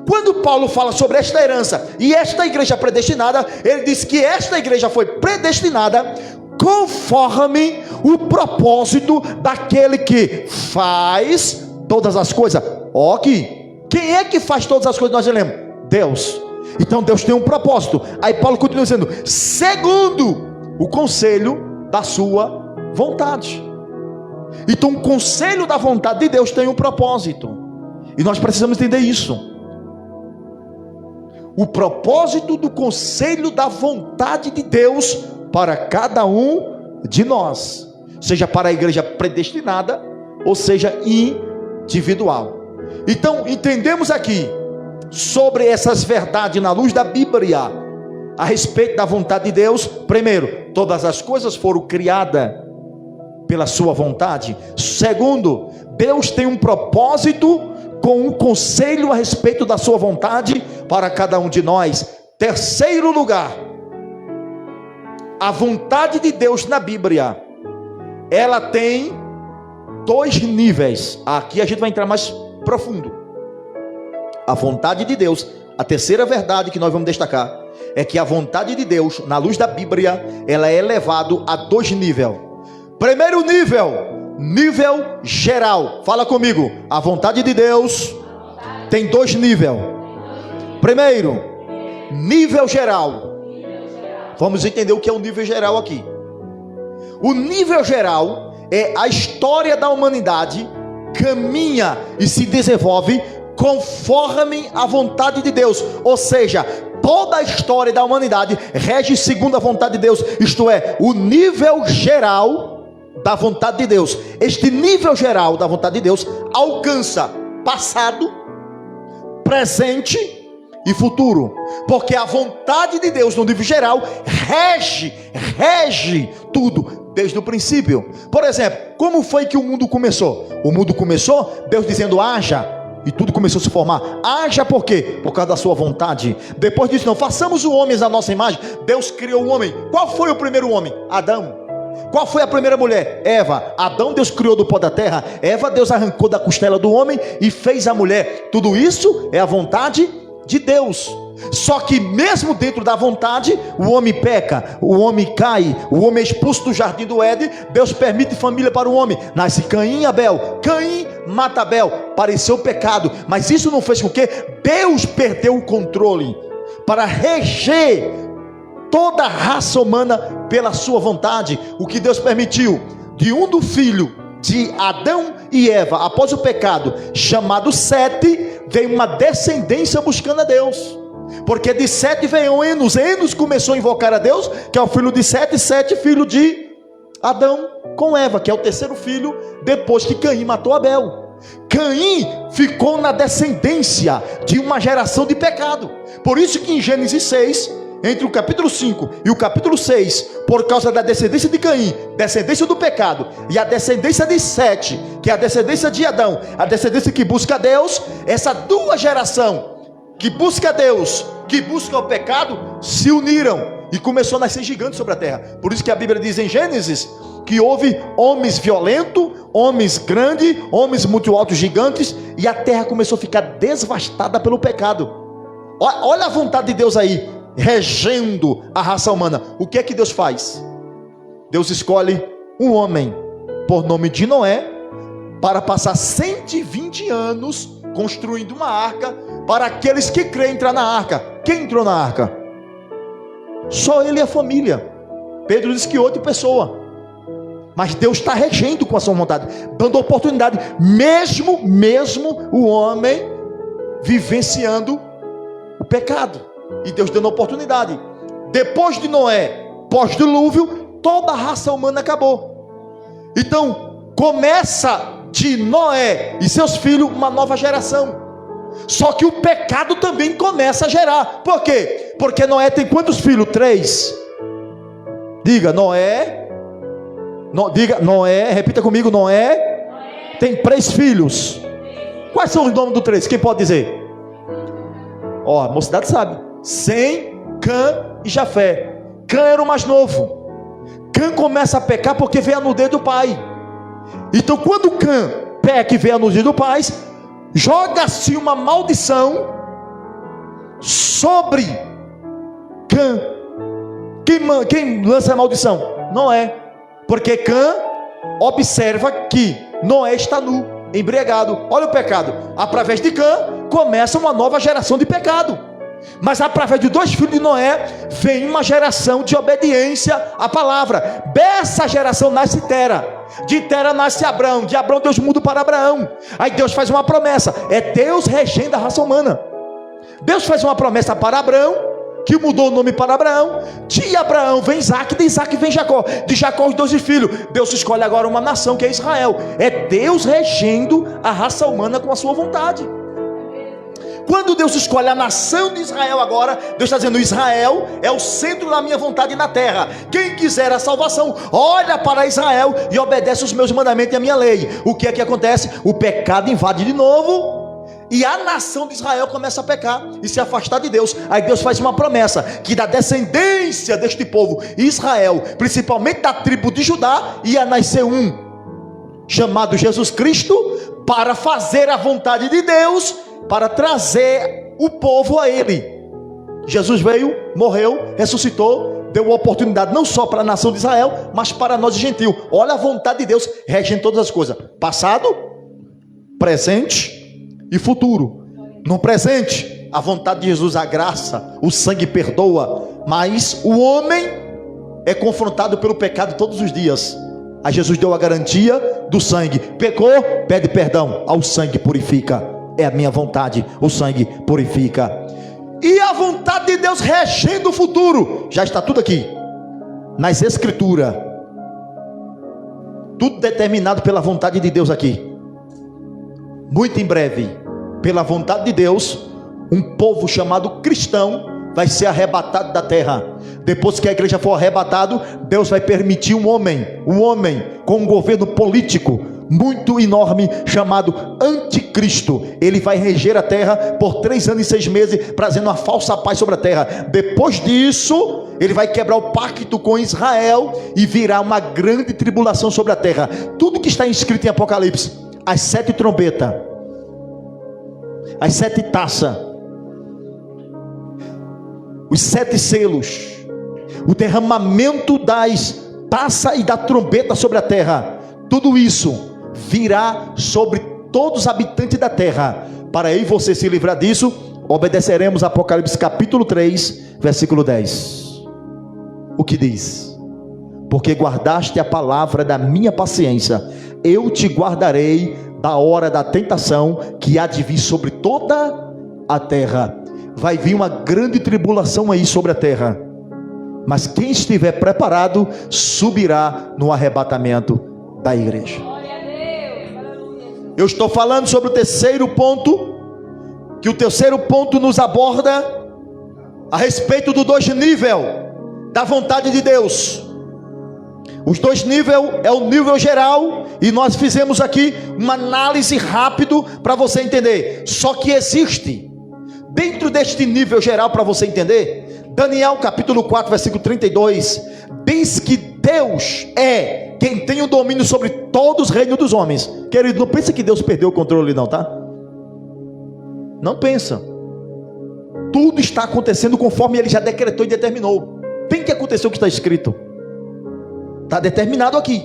Quando Paulo fala sobre esta herança e esta igreja predestinada, ele diz que esta igreja foi predestinada conforme o propósito daquele que faz todas as coisas. Ok, quem é que faz todas as coisas? Nós lemos Deus. Então Deus tem um propósito. Aí Paulo continua dizendo, segundo o conselho da sua vontade. Então o conselho da vontade de Deus tem um propósito, e nós precisamos entender isso. O propósito do conselho da vontade de Deus para cada um de nós, seja para a igreja predestinada, ou seja individual. Então entendemos aqui sobre essas verdades na luz da Bíblia a respeito da vontade de Deus. Primeiro, todas as coisas foram criadas pela sua vontade. Segundo, Deus tem um propósito com um conselho a respeito da sua vontade para cada um de nós. Terceiro lugar, a vontade de Deus na Bíblia, ela tem dois níveis. Aqui a gente vai entrar mais profundo. A vontade de Deus, a terceira verdade que nós vamos destacar, é que a vontade de Deus, na luz da Bíblia, ela é elevada a dois níveis. Primeiro nível geral. Fala comigo. A vontade de Deus tem dois níveis. Primeiro, nível geral. Vamos entender o que é o nível geral aqui. O nível geral é a história da humanidade caminha e se desenvolve conforme a vontade de Deus. Ou seja, toda a história da humanidade rege segundo a vontade de Deus. Isto é, o nível geral da vontade de Deus. Este nível geral da vontade de Deus alcança passado, presente e futuro, porque a vontade de Deus no nível geral rege tudo desde o princípio. Por exemplo, como foi que o mundo começou? O mundo começou Deus dizendo haja, e tudo começou a se formar. Haja por quê? Por causa da sua vontade. Depois disso, não, façamos o homem à nossa imagem. Deus criou o homem. Qual foi o primeiro homem? Adão. Qual foi a primeira mulher? Eva. Adão Deus criou do pó da terra. Eva Deus arrancou da costela do homem e fez a mulher. Tudo isso é a vontade de Deus. Só que mesmo dentro da vontade, o homem peca, o homem cai, o homem é expulso do jardim do Éden. Deus permite família para o homem. Nasce Caim e Abel. Caim mata Abel. Pareceu pecado, mas isso não fez com que Deus perdeu o controle para reger toda a raça humana pela sua vontade. O que Deus permitiu de um do filho de Adão e Eva após o pecado, chamado Sete, veio uma descendência buscando a Deus, porque de Sete veio Enos. Enos começou a invocar a Deus, que é o filho de Sete, Sete filho de Adão com Eva, que é o terceiro filho depois que Caim matou Abel. Caim ficou na descendência de uma geração de pecado. Por isso que em Gênesis 6, entre o capítulo 5 e o capítulo 6, por causa da descendência de Caim, descendência do pecado, e a descendência de Sete, que é a descendência de Adão, a descendência que busca a Deus, essa duas gerações que busca a Deus, que busca o pecado, se uniram e começou a nascer gigante sobre a terra. Por isso que a Bíblia diz em Gênesis que houve homens violentos, homens grandes, homens muito altos, gigantes, e a terra começou a ficar devastada pelo pecado. Olha a vontade de Deus aí, regendo a raça humana. O que é que Deus faz? Deus escolhe um homem por nome de Noé para passar 120 anos construindo uma arca para aqueles que creem entrar na arca. Quem entrou na arca? Só ele e a família. Pedro disse que outra pessoa. Mas Deus está regendo com a sua vontade, dando oportunidade, mesmo o homem vivenciando o pecado, e Deus dando oportunidade. Depois de Noé, pós-dilúvio, toda a raça humana acabou. Então começa de Noé e seus filhos uma nova geração. Só que o pecado também começa a gerar. Por quê? Porque Noé tem quantos filhos? 3. Diga, Noé Diga, Noé, repita comigo, Noé tem 3 filhos. Quais são os nomes dos 3? Quem pode dizer? Ó, a mocidade sabe. Sem, Cã e Jafé. Cã era o mais novo. Cã começa a pecar porque vê a nudez do pai. Então quando Cã peca e vê a nudez do pai, joga-se uma maldição sobre Cã. Quem lança a maldição? Noé. Porque Cã observa que Noé está nu, embriagado. Olha o pecado. Através de Cã começa uma nova geração de pecado. Mas através de 2 filhos de Noé vem uma geração de obediência à palavra. Dessa geração nasce Tera. De Tera nasce Abrão. De Abrão Deus muda para Abraão. Aí Deus faz uma promessa. É Deus regendo a raça humana. Deus faz uma promessa para Abrão, que mudou o nome para Abraão. De Abraão vem Isaac, de Isaac vem Jacó, de Jacó os 12 filhos. Deus escolhe agora uma nação que é Israel. É Deus regendo a raça humana com a sua vontade. Quando Deus escolhe a nação de Israel agora, Deus está dizendo: Israel é o centro da minha vontade na terra. Quem quiser a salvação, olha para Israel e obedece os meus mandamentos e a minha lei. O que é que acontece? O pecado invade de novo, e a nação de Israel começa a pecar e se afastar de Deus. Aí Deus faz uma promessa, que da descendência deste povo, Israel, principalmente da tribo de Judá, ia nascer um, chamado Jesus Cristo, para fazer a vontade de Deus, para trazer o povo a Ele. Jesus veio, morreu, ressuscitou, deu oportunidade não só para a nação de Israel, mas para nós gentios. Olha a vontade de Deus regendo todas as coisas: passado, presente e futuro. No presente, a vontade de Jesus, a graça, o sangue perdoa, mas o homem é confrontado pelo pecado todos os dias. Aí Jesus deu a garantia do sangue. Pecou, pede perdão, ao sangue purifica. É a minha vontade, o sangue purifica. E a vontade de Deus regendo o futuro, já está tudo aqui nas escrituras, tudo determinado pela vontade de Deus aqui. Muito em breve, pela vontade de Deus, um povo chamado cristão vai ser arrebatado da terra. Depois que a igreja for arrebatado, Deus vai permitir um homem com um governo político muito enorme, chamado Anticristo. Ele vai reger a terra por 3 anos e 6 meses, trazendo uma falsa paz sobre a terra. Depois disso, ele vai quebrar o pacto com Israel e virá uma grande tribulação sobre a terra. Tudo que está escrito em Apocalipse, as 7 trombetas, as 7 taças, os 7 selos, o derramamento das taças e da trombeta sobre a terra, tudo isso virá sobre todos os habitantes da terra. Para eu e você se livrar disso, obedeceremos a Apocalipse capítulo 3, versículo 10. O que diz? Porque guardaste a palavra da minha paciência, eu te guardarei da hora da tentação que há de vir sobre toda a terra. Vai vir uma grande tribulação aí sobre a terra, mas quem estiver preparado subirá no arrebatamento da igreja. Eu estou falando sobre o terceiro ponto, que o terceiro ponto nos aborda a respeito do 2 níveis da vontade de Deus. Os 2 níveis é o nível geral, e nós fizemos aqui uma análise rápido para você entender. Só que existe dentro deste nível geral, para você entender, Daniel capítulo 4 versículo 32 diz que Deus é quem tem o domínio sobre todos os reinos dos homens. Querido, não pensa que Deus perdeu o controle não, tá? Não pensa. Tudo está acontecendo conforme Ele já decretou e determinou. Tem que acontecer o que está escrito, está determinado aqui.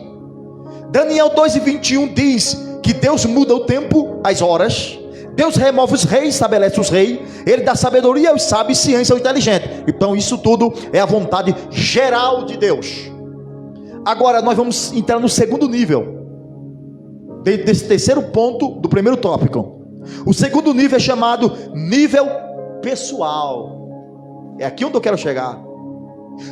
Daniel 2:21 diz que Deus muda o tempo, as horas. Deus remove os reis, estabelece os reis. Ele dá sabedoria aos sábios e ciência aos inteligentes. Então isso tudo é a vontade geral de Deus. Agora nós vamos entrar no segundo nível desse terceiro ponto do primeiro tópico. O segundo nível é chamado nível pessoal. É aqui onde eu quero chegar.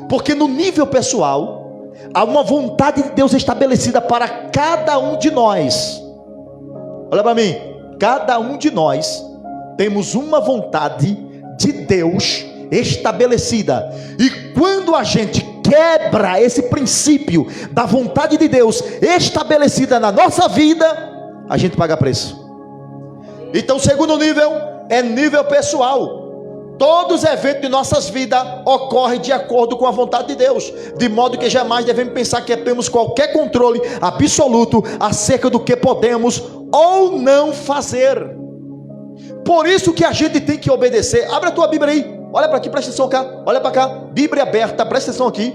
Porque no nível pessoal há uma vontade de Deus estabelecida para cada um de nós. Olha para mim. Cada um de nós temos uma vontade de Deus estabelecida. E quando a gente quebra esse princípio da vontade de Deus estabelecida na nossa vida, a gente paga preço. Então, o segundo nível é nível pessoal. Todos os eventos de nossas vidas ocorrem de acordo com a vontade de Deus, de modo que jamais devemos pensar que temos qualquer controle absoluto acerca do que podemos ou não fazer. Por isso que a gente tem que obedecer. Abre a tua Bíblia aí, olha para aqui, presta atenção cá, olha para cá, Bíblia aberta, presta atenção aqui.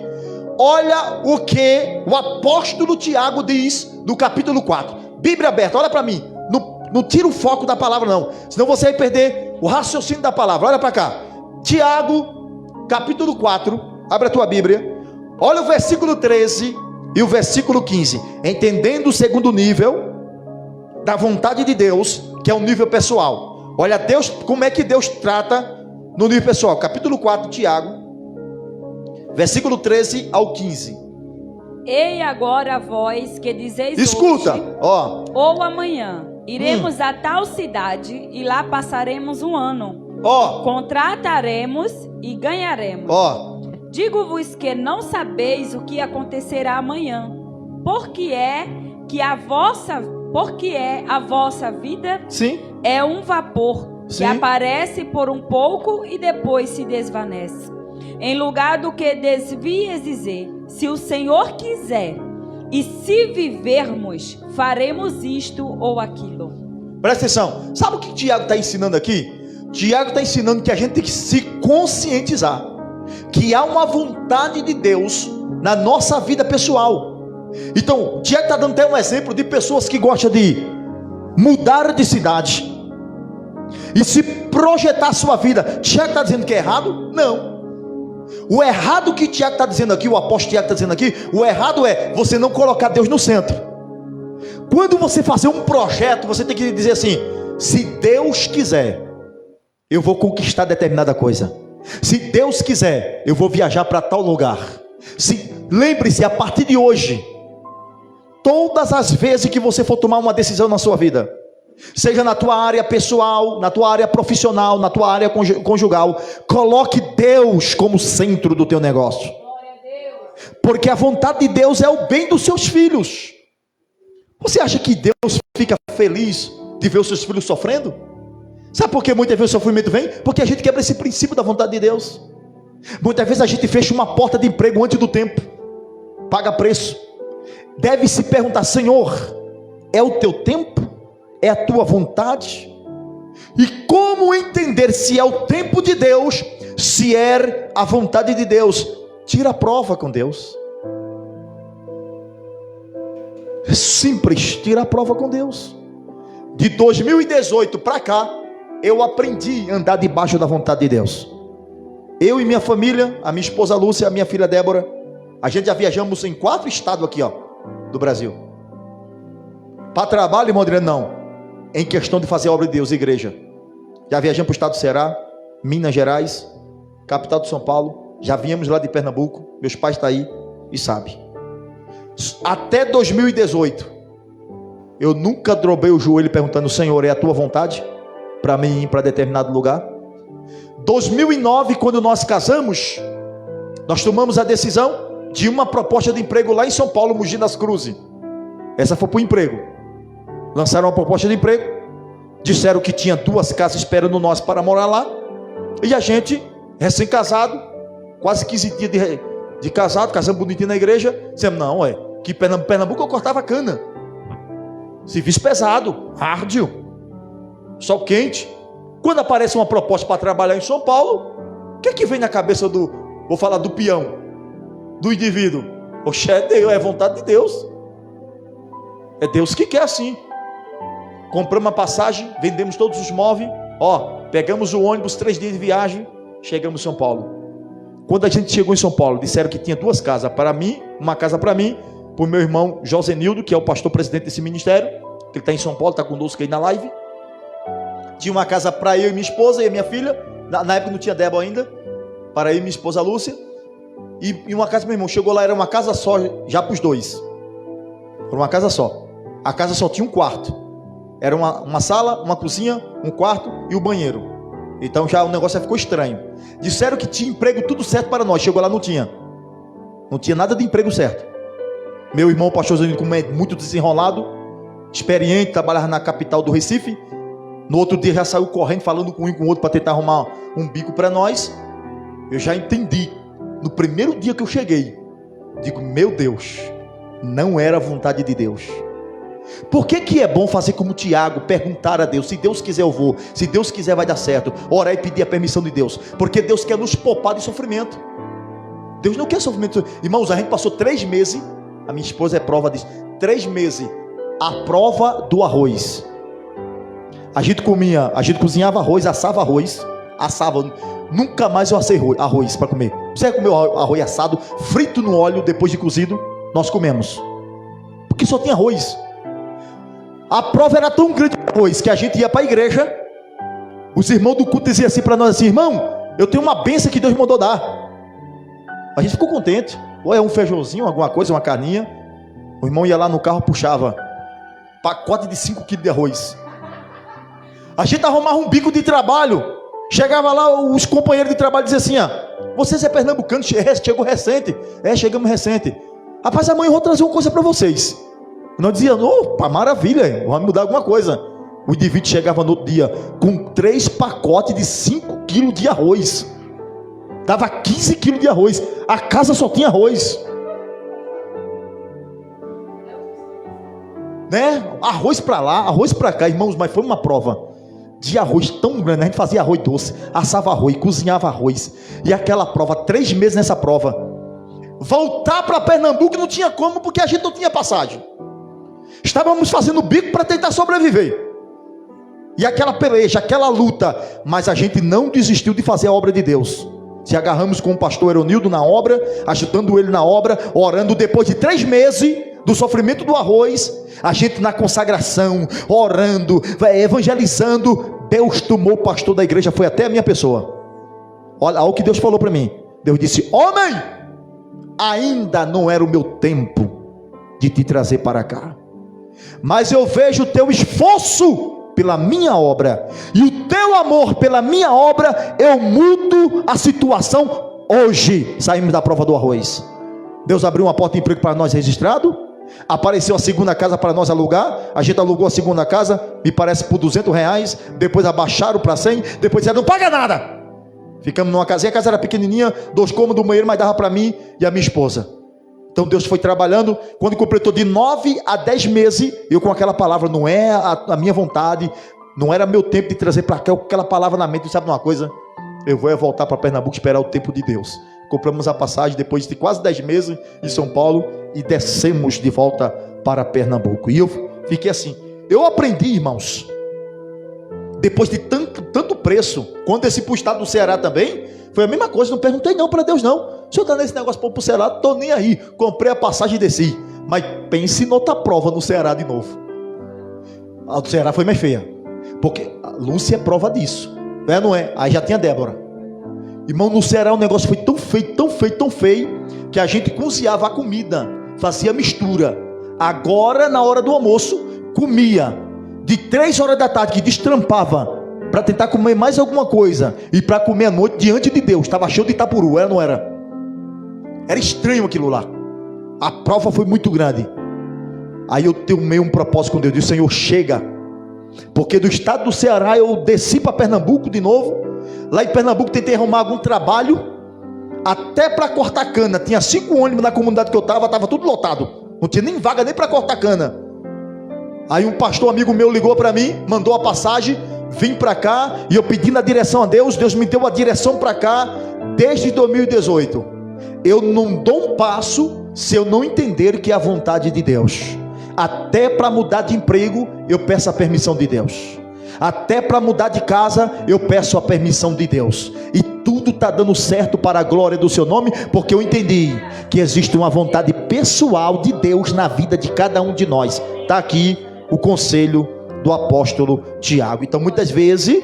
Olha o que o apóstolo Tiago diz no capítulo 4. Bíblia aberta, olha para mim. Não tira o foco da palavra não, senão você vai perder o raciocínio da palavra. Olha para cá, Tiago, capítulo 4, abre a tua Bíblia. Olha o versículo 13 e o versículo 15. Entendendo o segundo nível da vontade de Deus, que é o nível pessoal. Olha Deus, como é que Deus trata no nível pessoal. Capítulo 4, Tiago, versículo 13 ao 15.
Ei agora vós que dizeis
Escuta,
hoje,
ó,
ou amanhã, iremos a tal cidade e lá passaremos um ano.
ó,
Contrataremos e ganharemos.
ó.
Digo-vos que não sabeis o que acontecerá amanhã, porque a vossa vida
Sim,
é um vapor que
Sim.
aparece por um pouco e depois se desvanece. Em lugar do que desvias dizer, se o Senhor quiser, e se vivermos, faremos isto ou aquilo.
presta atenção. Sabe o que Tiago está ensinando aqui? Tiago está ensinando que a gente tem que se conscientizar que há uma vontade de Deus na nossa vida pessoal. Então, Tiago está dando até um exemplo de pessoas que gostam de mudar de cidade e se projetar a sua vida. Tiago está dizendo que é errado? Não. O errado que Tiago está dizendo aqui, o apóstolo Tiago está dizendo aqui, o errado é você não colocar Deus no centro. Quando você fazer um projeto, você tem que dizer assim: se Deus quiser, eu vou conquistar determinada coisa. Se Deus quiser, eu vou viajar para tal lugar. Lembre-se, a partir de hoje, todas as vezes que você for tomar uma decisão na sua vida, seja na tua área pessoal, na tua área profissional, na tua área conjugal, coloque Deus como centro do teu negócio. Porque a vontade de Deus é o bem dos seus filhos. Você acha que Deus fica feliz de ver os seus filhos sofrendo? Sabe por que muitas vezes o sofrimento vem? Porque a gente quebra esse princípio da vontade de Deus. Muitas vezes a gente fecha uma porta de emprego antes do tempo, paga preço. Deve se perguntar: Senhor, é o teu tempo? É a tua vontade? E como entender se é o tempo de Deus, se é a vontade de Deus? Tira a prova com Deus. É simples, tira a prova com Deus. De 2018 para cá, eu aprendi a andar debaixo da vontade de Deus. Eu e minha família, a minha esposa Lúcia, a minha filha Débora, a gente já viajamos em 4 estados aqui, ó, do Brasil. Para trabalho, irmão Adriano, não. Em questão de fazer a obra de Deus, igreja. Já viajamos para o estado do Ceará, Minas Gerais, capital de São Paulo. Já viemos lá de Pernambuco. Meus pais estão aí e sabem. Até 2018, eu nunca dobrei o joelho perguntando: Senhor, é a tua vontade para mim ir para determinado lugar? 2009, quando nós casamos, nós tomamos a decisão de uma proposta de emprego lá em São Paulo, Mogi das Cruzes. Essa foi para o emprego. Lançaram uma proposta de emprego, disseram que tinha 2 casas esperando nós para morar lá, e a gente, recém-casado, quase 15 dias de casado, casamos bonitinho na igreja, dissemos: não, que Pernambuco eu cortava cana, serviço pesado, árduo, sol quente. Quando aparece uma proposta para trabalhar em São Paulo, o que é que vem na cabeça vou falar do peão, do indivíduo? Oxe, é vontade de Deus, é Deus que quer assim. Compramos uma passagem, vendemos todos os móveis, pegamos o ônibus, 3 dias de viagem, chegamos em São Paulo. Quando a gente chegou em São Paulo, disseram que tinha 2 casas para mim, uma casa para mim, para o meu irmão Josenildo, que é o pastor presidente desse ministério, que ele está em São Paulo, está conosco aí na live. Tinha uma casa para eu e minha esposa e a minha filha, na época não tinha Débora ainda, para eu e minha esposa Lúcia, e uma casa, meu irmão, chegou lá, era uma casa só, já para os 2, era uma casa só. A casa só tinha um quarto, era uma sala, uma cozinha, um quarto e o banheiro. Então já o negócio já ficou estranho. Disseram que tinha emprego tudo certo para nós, chegou lá, não tinha. Não tinha nada de emprego certo. Meu irmão, o pastor Zanino, como é muito desenrolado, experiente, trabalhava na capital do Recife. No outro dia já saiu correndo, falando com um e com o outro para tentar arrumar um bico para nós. Eu já entendi. No primeiro dia que eu cheguei, digo, meu Deus, não era a vontade de Deus. Por que é bom fazer como Tiago, perguntar a Deus, se Deus quiser eu vou, se Deus quiser vai dar certo, orar e pedir a permissão de Deus, porque Deus quer nos poupar de sofrimento. Deus não quer sofrimento. Irmãos, a gente passou 3 meses, a minha esposa é prova disso, 3 meses, a prova do arroz. A gente cozinhava arroz, assava, nunca mais eu assei arroz para comer. Você comeu arroz assado, frito no óleo, depois de cozido, nós comemos, porque só tinha arroz. A prova era tão grande de arroz, que a gente ia para a igreja, os irmãos do culto diziam assim para nós, assim, irmão, eu tenho uma bênção que Deus mandou dar. A gente ficou contente, ou é um feijãozinho, alguma coisa, uma carninha. O irmão ia lá no carro, puxava pacote de 5 quilos de arroz. A gente arrumava um bico de trabalho, chegava lá, os companheiros de trabalho diziam assim, vocês é pernambucano, chegou recente. Chegamos recente. Rapaz, amanhã eu vou trazer uma coisa para vocês. Nós dizíamos, opa, maravilha, vamos mudar alguma coisa. O indivíduo chegava no outro dia com 3 pacotes de 5 quilos de arroz. Dava 15 quilos de arroz. A casa só tinha arroz, né? Arroz para lá, arroz para cá, irmãos. Mas foi uma prova de arroz tão grande. A gente fazia arroz doce, assava arroz, cozinhava arroz. E aquela prova, 3 meses nessa prova. Voltar para Pernambuco não tinha como, porque a gente não tinha passagem. Estávamos fazendo bico para tentar sobreviver. E aquela peleja, aquela luta. Mas a gente não desistiu de fazer a obra de Deus. Se agarramos com o pastor Eronildo na obra, ajudando ele na obra, orando. Depois de 3 meses do sofrimento do arroz, a gente na consagração, orando, evangelizando. Deus tomou o pastor da igreja, foi até a minha pessoa. Olha o que Deus falou para mim. Deus disse, homem, ainda não era o meu tempo de te trazer para cá, mas eu vejo o teu esforço pela minha obra, e o teu amor pela minha obra, eu mudo a situação hoje. Saímos da prova do arroz. Deus abriu uma porta de emprego para nós registrado. Apareceu a segunda casa para nós alugar. A gente alugou a segunda casa, me parece por R$200. Depois abaixaram para 100. Depois disseram, não paga nada. Ficamos numa casinha, a casa era pequenininha, 2 cômodos, um banheiro, mas dava para mim e a minha esposa. Então Deus foi trabalhando. Quando completou de 9 a 10 meses, eu com aquela palavra, não é a minha vontade, não era meu tempo de trazer para cá, eu com aquela palavra na mente, sabe uma coisa? Eu vou voltar para Pernambuco, esperar o tempo de Deus. Compramos a passagem depois de quase 10 meses em São Paulo e descemos de volta para Pernambuco. E eu fiquei assim, eu aprendi, irmãos, depois de tanto preço, quando desci para o estado do Ceará também, foi a mesma coisa, não perguntei não para Deus não. Se eu estou nesse negócio para o Ceará, não estou nem aí. Comprei a passagem e desci. Mas pense em outra prova no Ceará de novo. A do Ceará foi mais feia, porque a Lúcia é prova disso, não é? Aí já tinha Débora. Irmão, no Ceará o negócio foi tão feio, que a gente cozinhava a comida, fazia mistura. Agora, na hora do almoço, comia. De 3 horas da tarde, que destrampava, para tentar comer mais alguma coisa, e para comer à noite diante de Deus. Estava cheio de Itapuru, não era? Era estranho aquilo lá. A prova foi muito grande. Aí eu tomei um propósito com Deus, disse, Senhor, chega, porque do estado do Ceará eu desci para Pernambuco de novo. Lá em Pernambuco tentei arrumar algum trabalho, até para cortar cana. Tinha 5 ônibus na comunidade que eu estava tudo lotado, não tinha nem vaga nem para cortar cana. Aí um pastor amigo meu ligou para mim, mandou a passagem, vim para cá, e eu pedi na direção a Deus. Deus me deu a direção para cá desde 2018. Eu não dou um passo se eu não entender que é a vontade de Deus. Até para mudar de emprego eu peço a permissão de Deus. Até para mudar de casa eu peço a permissão de Deus. E tudo está dando certo para a glória do seu nome, porque eu entendi que existe uma vontade pessoal de Deus na vida de cada um de nós. Está aqui o conselho do apóstolo Tiago. Então muitas vezes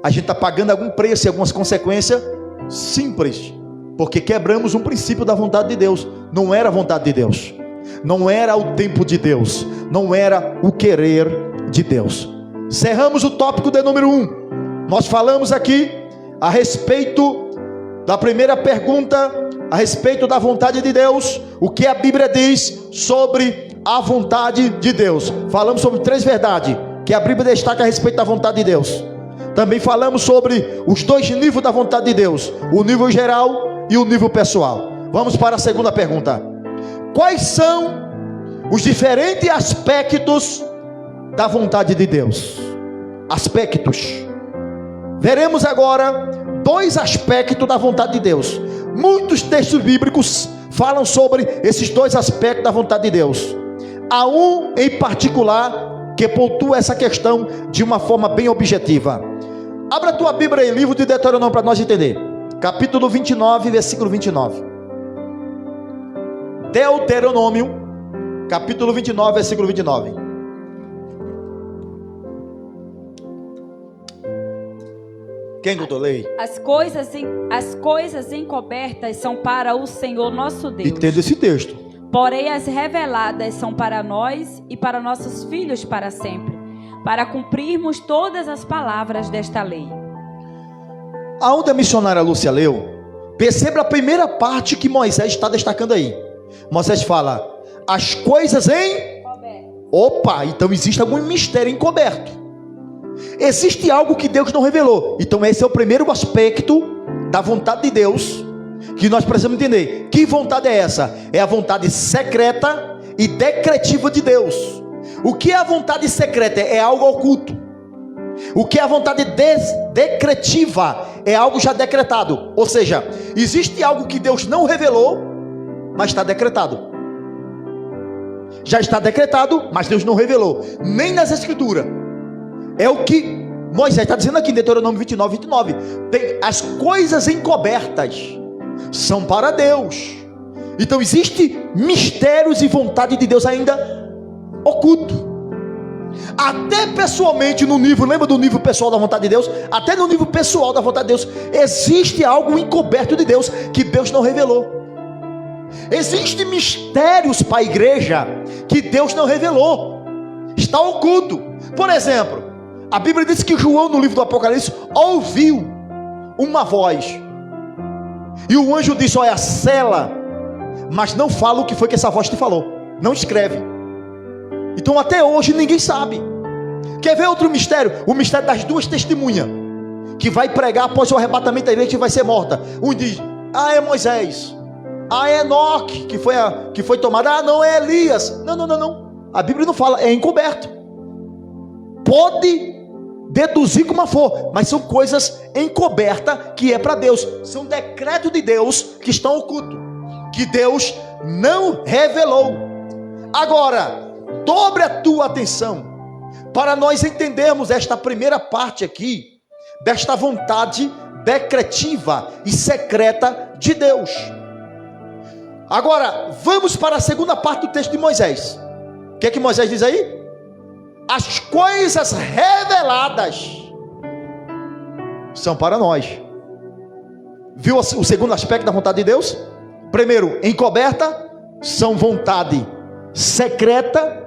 a gente está pagando algum preço e algumas consequências simples, porque quebramos um princípio da vontade de Deus. Não era a vontade de Deus, não era o tempo de Deus, não era o querer de Deus. Cerramos o tópico de número 1. Nós falamos aqui a respeito da primeira pergunta: a respeito da vontade de Deus, o que a Bíblia diz sobre a vontade de Deus. Falamos sobre 3 verdades que a Bíblia destaca a respeito da vontade de Deus. Também falamos sobre os 2 níveis da vontade de Deus, o nível geral e o nível pessoal. Vamos para a segunda pergunta. Quais são os diferentes aspectos da vontade de Deus? Aspectos. Veremos agora 2 aspectos da vontade de Deus. Muitos textos bíblicos falam sobre esses 2 aspectos da vontade de Deus. Há um em particular que pontua essa questão de uma forma bem objetiva. Abra a tua Bíblia em livro de Deuteronômio para nós entender. Capítulo 29, versículo 29. Deuteronômio, capítulo 29, versículo 29. Quem contou? Lei?
As coisas encobertas são para o Senhor nosso Deus.
Entenda esse texto.
Porém as reveladas são para nós e para nossos filhos para sempre, para cumprirmos todas as palavras desta lei.
Aonde a missionária Lúcia leu, perceba a primeira parte que Moisés está destacando aí. Moisés fala, as coisas em... Opa, então existe algum mistério encoberto. Existe algo que Deus não revelou. Então esse é o primeiro aspecto da vontade de Deus que nós precisamos entender. Que vontade é essa? É a vontade secreta e decretiva de Deus. O que é a vontade secreta? É algo oculto. O que é a vontade decretiva? É algo já decretado. Ou seja, existe algo que Deus não revelou, mas está decretado. Já está decretado, mas Deus não revelou, nem nas escrituras. É o que Moisés está dizendo aqui em Deuteronômio 29, 29. As coisas encobertas são para Deus. Então existe mistérios e vontade de Deus ainda oculto. Até pessoalmente no nível, lembra do nível pessoal da vontade de Deus? Até no nível pessoal da vontade de Deus existe algo encoberto de Deus que Deus não revelou. Existem mistérios para a igreja que Deus não revelou, está oculto. Por exemplo, a Bíblia diz que João, no livro do Apocalipse, ouviu uma voz, e o anjo disse, olha, sela, mas não fala o que foi que essa voz te falou, não escreve. Então até hoje ninguém sabe. Quer ver outro mistério? O mistério das 2 testemunhas, que vai pregar após o arrebatamento da igreja e vai ser morta. Um diz, é Moisés, é Enoque, que foi tomado, não, é Elias. Não, a Bíblia não fala, é encoberto. Pode deduzir como for, mas são coisas encobertas que é para Deus, são decretos de Deus que estão ocultos, que Deus não revelou. Agora, dobre a tua atenção para nós entendermos esta primeira parte aqui, desta vontade decretiva e secreta de Deus. Agora, vamos para a segunda parte do texto de Moisés. O que é que Moisés diz aí? As coisas reveladas são para nós. Viu o segundo aspecto da vontade de Deus? Primeiro, encoberta, são vontade secreta,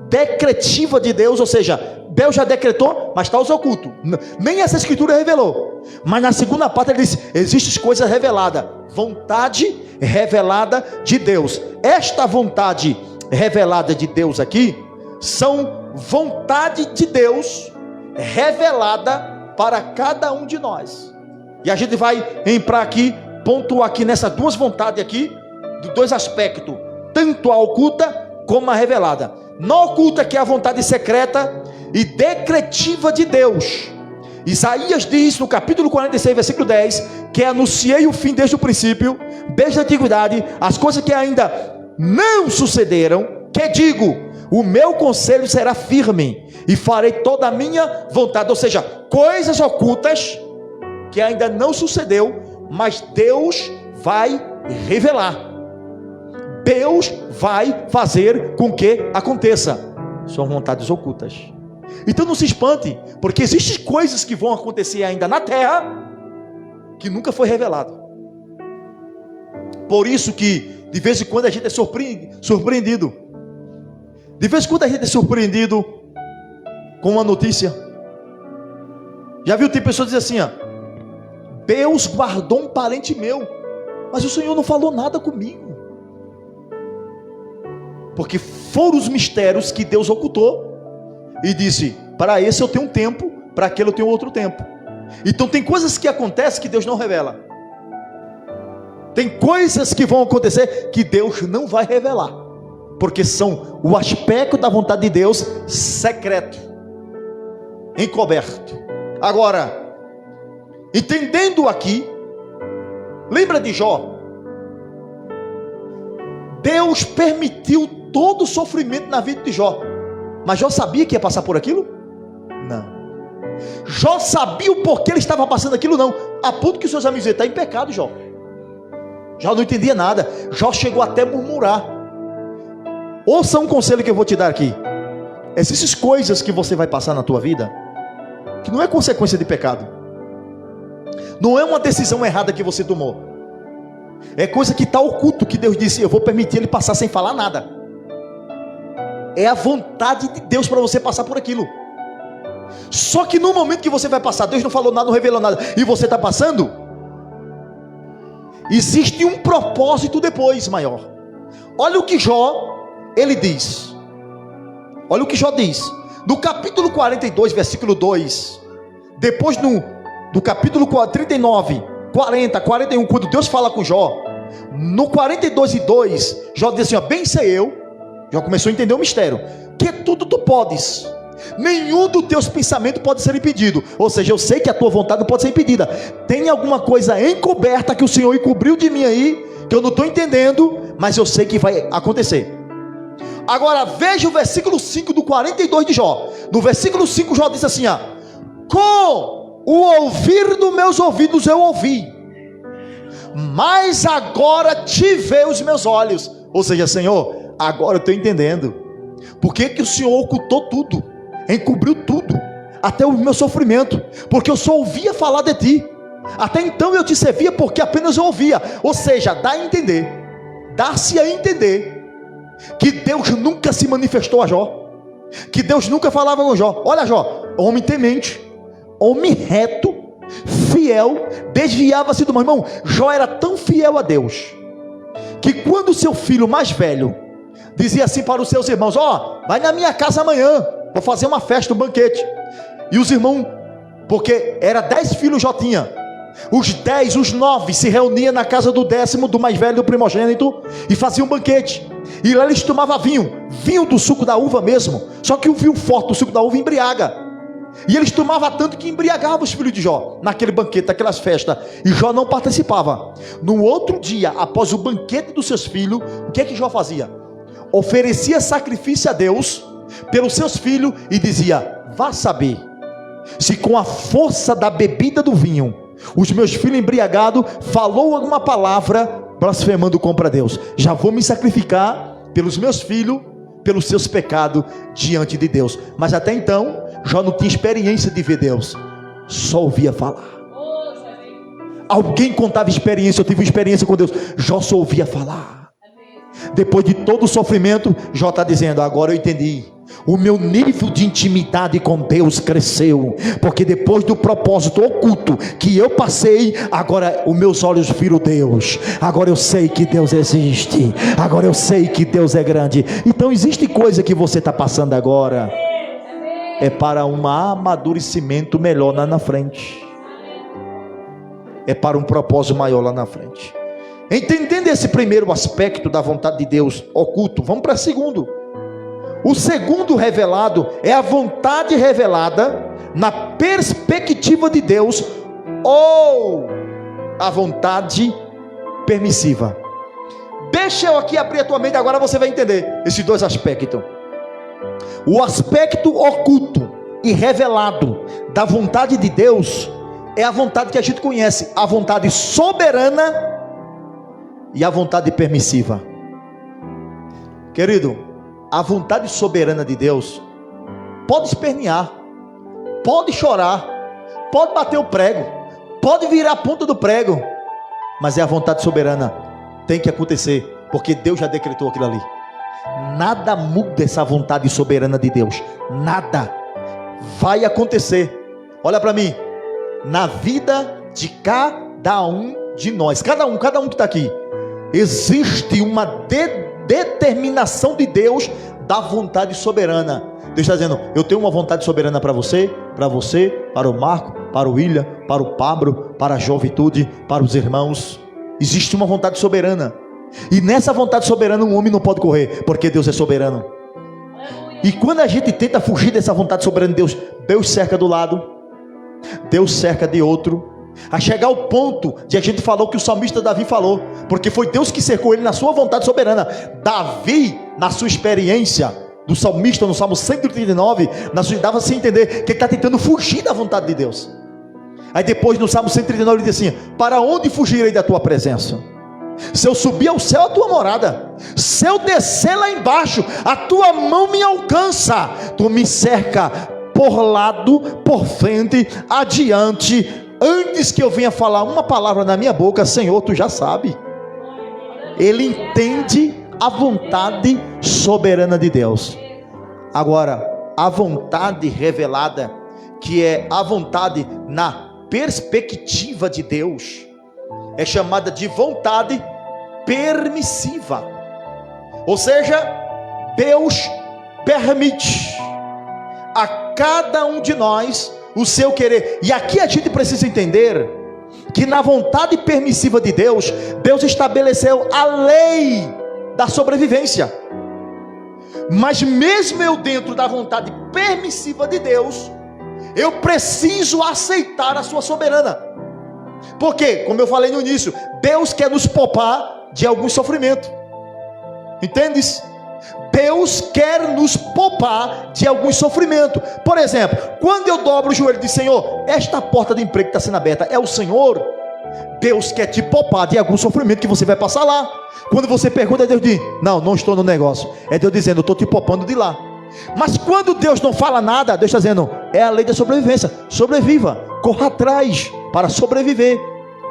decretiva de Deus, ou seja, Deus já decretou, mas está os ocultos. Nem essa escritura revelou. Mas na segunda parte ele diz, existem coisas reveladas, vontade revelada de Deus. Esta vontade revelada de Deus aqui, são vontade de Deus revelada para cada um de nós. E a gente vai entrar aqui, pontuar aqui nessas 2 vontades aqui, de 2 aspectos, tanto a oculta como a revelada. Na oculta, que é a vontade secreta e decretiva de Deus. Isaías diz no capítulo 46, versículo 10, que anunciei o fim desde o princípio, desde a antiguidade, as coisas que ainda não sucederam, que digo, o meu conselho será firme, e farei toda a minha vontade. Ou seja, coisas ocultas, que ainda não sucedeu, mas Deus vai revelar. Deus vai fazer com que aconteça. São vontades ocultas. Então não se espante, porque existem coisas que vão acontecer ainda na terra, que nunca foi revelado. Por isso que de vez em quando a gente é surpreendido. De vez em quando a gente é surpreendido com uma notícia. Já viu, tem pessoas que dizem assim, Deus guardou um parente meu. mas o Senhor não falou nada comigo. Porque foram os mistérios que Deus ocultou e disse: para esse eu tenho um tempo, para aquele eu tenho outro tempo. Então tem coisas que acontecem que Deus não revela. Tem coisas que vão acontecer que Deus não vai revelar, porque são o aspecto da vontade de Deus secreto, encoberto. Agora, entendendo aqui, lembra de Jó? Deus permitiu todo o sofrimento na vida de Jó, mas Jó sabia que ia passar por aquilo? Não. Jó sabia o porquê ele estava passando aquilo? Não. A ponto que os seus amigos diziam: está em pecado, Jó. Jó não entendia nada. Jó chegou até a murmurar. Ouça um conselho que eu vou te dar aqui. Essas coisas que você vai passar na tua vida, que não é consequência de pecado, não é uma decisão errada que você tomou, é coisa que está oculto, que Deus disse: eu vou permitir ele passar sem falar nada. É a vontade de Deus para você passar por aquilo. Só que no momento que você vai passar, Deus não falou nada, não revelou nada, e você está passando, existe um propósito depois maior. Olha o que Jó, ele diz. Olha o que Jó diz. No capítulo 42, versículo 2. Depois do capítulo 39, 40, 41, quando Deus fala com Jó, no 42 e 2, Jó diz assim: ó, bem sei eu, Jó começou a entender o mistério, que tudo tu podes, nenhum dos teus pensamentos pode ser impedido. Ou seja, eu sei que a tua vontade não pode ser impedida. Tem alguma coisa encoberta que o Senhor encobriu de mim aí, que eu não estou entendendo, mas eu sei que vai acontecer. Agora veja o versículo 5 do 42 de Jó. No versículo 5 Jó diz assim: ó, com o ouvir dos meus ouvidos eu ouvi, mas agora te vê os meus olhos. Ou seja, Senhor, agora eu estou entendendo por que o Senhor ocultou tudo, encobriu tudo, até o meu sofrimento, porque eu só ouvia falar de ti. Até então eu te servia porque apenas eu ouvia. Ou seja, dá a entender, dá-se a entender que Deus nunca se manifestou a Jó, que Deus nunca falava com Jó. Olha Jó, homem temente, homem reto, fiel, desviava-se do mal. Irmão, Jó era tão fiel a Deus, que quando seu filho mais velho dizia assim para os seus irmãos: ó, vai na minha casa amanhã, vou fazer uma festa, um banquete. E os irmãos, porque era 10 filhos Jó tinha, os 9 se reuniam na casa do 10º, do mais velho, do primogênito, e faziam um banquete. E lá eles tomavam vinho do suco da uva mesmo, só que o vinho forte do suco da uva embriaga. E eles tomavam tanto que embriagavam os filhos de Jó, naquele banquete, naquelas festas, e Jó não participava. No outro dia, após o banquete dos seus filhos, o que é que Jó fazia? Oferecia sacrifício a Deus pelos seus filhos e dizia: vá saber se com a força da bebida do vinho os meus filhos embriagados falou alguma palavra blasfemando contra Deus. Já vou me sacrificar pelos meus filhos, pelos seus pecados diante de Deus. Mas até então Jó não tinha experiência de ver Deus, só ouvia falar. Alguém contava experiência: eu tive uma experiência com Deus. Jó só ouvia falar. Depois de todo o sofrimento, Jó está dizendo: agora eu entendi, o meu nível de intimidade com Deus cresceu, porque depois do propósito oculto que eu passei, agora os meus olhos viram Deus. Agora eu sei que Deus existe, agora eu sei que Deus é grande. Então existe coisa que você está passando agora, é para um amadurecimento melhor lá na frente, é para um propósito maior lá na frente. Entendendo esse primeiro aspecto da vontade de Deus oculto, vamos para o segundo. O segundo revelado é a vontade revelada na perspectiva de Deus, ou a vontade permissiva. Deixa eu aqui abrir a tua mente, agora você vai entender esses dois aspectos. O aspecto oculto e revelado da vontade de Deus é a vontade que a gente conhece, a vontade soberana e a vontade permissiva. Querido, a vontade soberana de Deus pode espernear, pode chorar, pode bater o prego, pode virar a ponta do prego, mas é a vontade soberana, tem que acontecer, porque Deus já decretou aquilo ali. Nada muda essa vontade soberana de Deus, nada vai acontecer. Olha para mim, na vida de cada cada um de nós, cada um que está aqui, existe uma determinação de Deus da vontade soberana. Deus está dizendo: eu tenho uma vontade soberana para você, para o Marco, para o William, para o Pablo, para a juventude, para os irmãos. Existe uma vontade soberana, e nessa vontade soberana um homem não pode correr, porque Deus é soberano. E quando a gente tenta fugir dessa vontade soberana de Deus, Deus cerca do lado, Deus cerca de outro, a chegar ao ponto de a gente falar o que o salmista Davi falou, porque foi Deus que cercou ele na sua vontade soberana. Davi, na sua experiência do salmista, no Salmo 139, dava-se a entender que ele está tentando fugir da vontade de Deus. Aí depois no Salmo 139 ele diz assim: para onde fugirei da tua presença? Se eu subir ao céu, a tua morada, se eu descer lá embaixo, a tua mão me alcança, tu me cerca por lado, por frente, adiante, antes que eu venha falar uma palavra na minha boca, Senhor, tu já sabe. Ele entende a vontade soberana de Deus. Agora, a vontade revelada, que é a vontade na perspectiva de Deus, é chamada de vontade permissiva. Ou seja, Deus permite a cada um de nós o seu querer. E aqui a gente precisa entender que na vontade permissiva de Deus, Deus estabeleceu a lei da sobrevivência. Mas mesmo eu dentro da vontade permissiva de Deus, eu preciso aceitar a sua soberana. Porque, como eu falei no início, Deus quer nos poupar de algum sofrimento. Entendes? Deus quer nos poupar de algum sofrimento. Por exemplo, quando eu dobro o joelho e digo: Senhor, esta porta de emprego que está sendo aberta é o Senhor, Deus quer te poupar de algum sofrimento que você vai passar lá. Quando você pergunta, Deus diz: não estou no negócio. É Deus dizendo: eu estou te poupando de lá. Mas quando Deus não fala nada, Deus está dizendo: é a lei da sobrevivência. Sobreviva, corra atrás para sobreviver,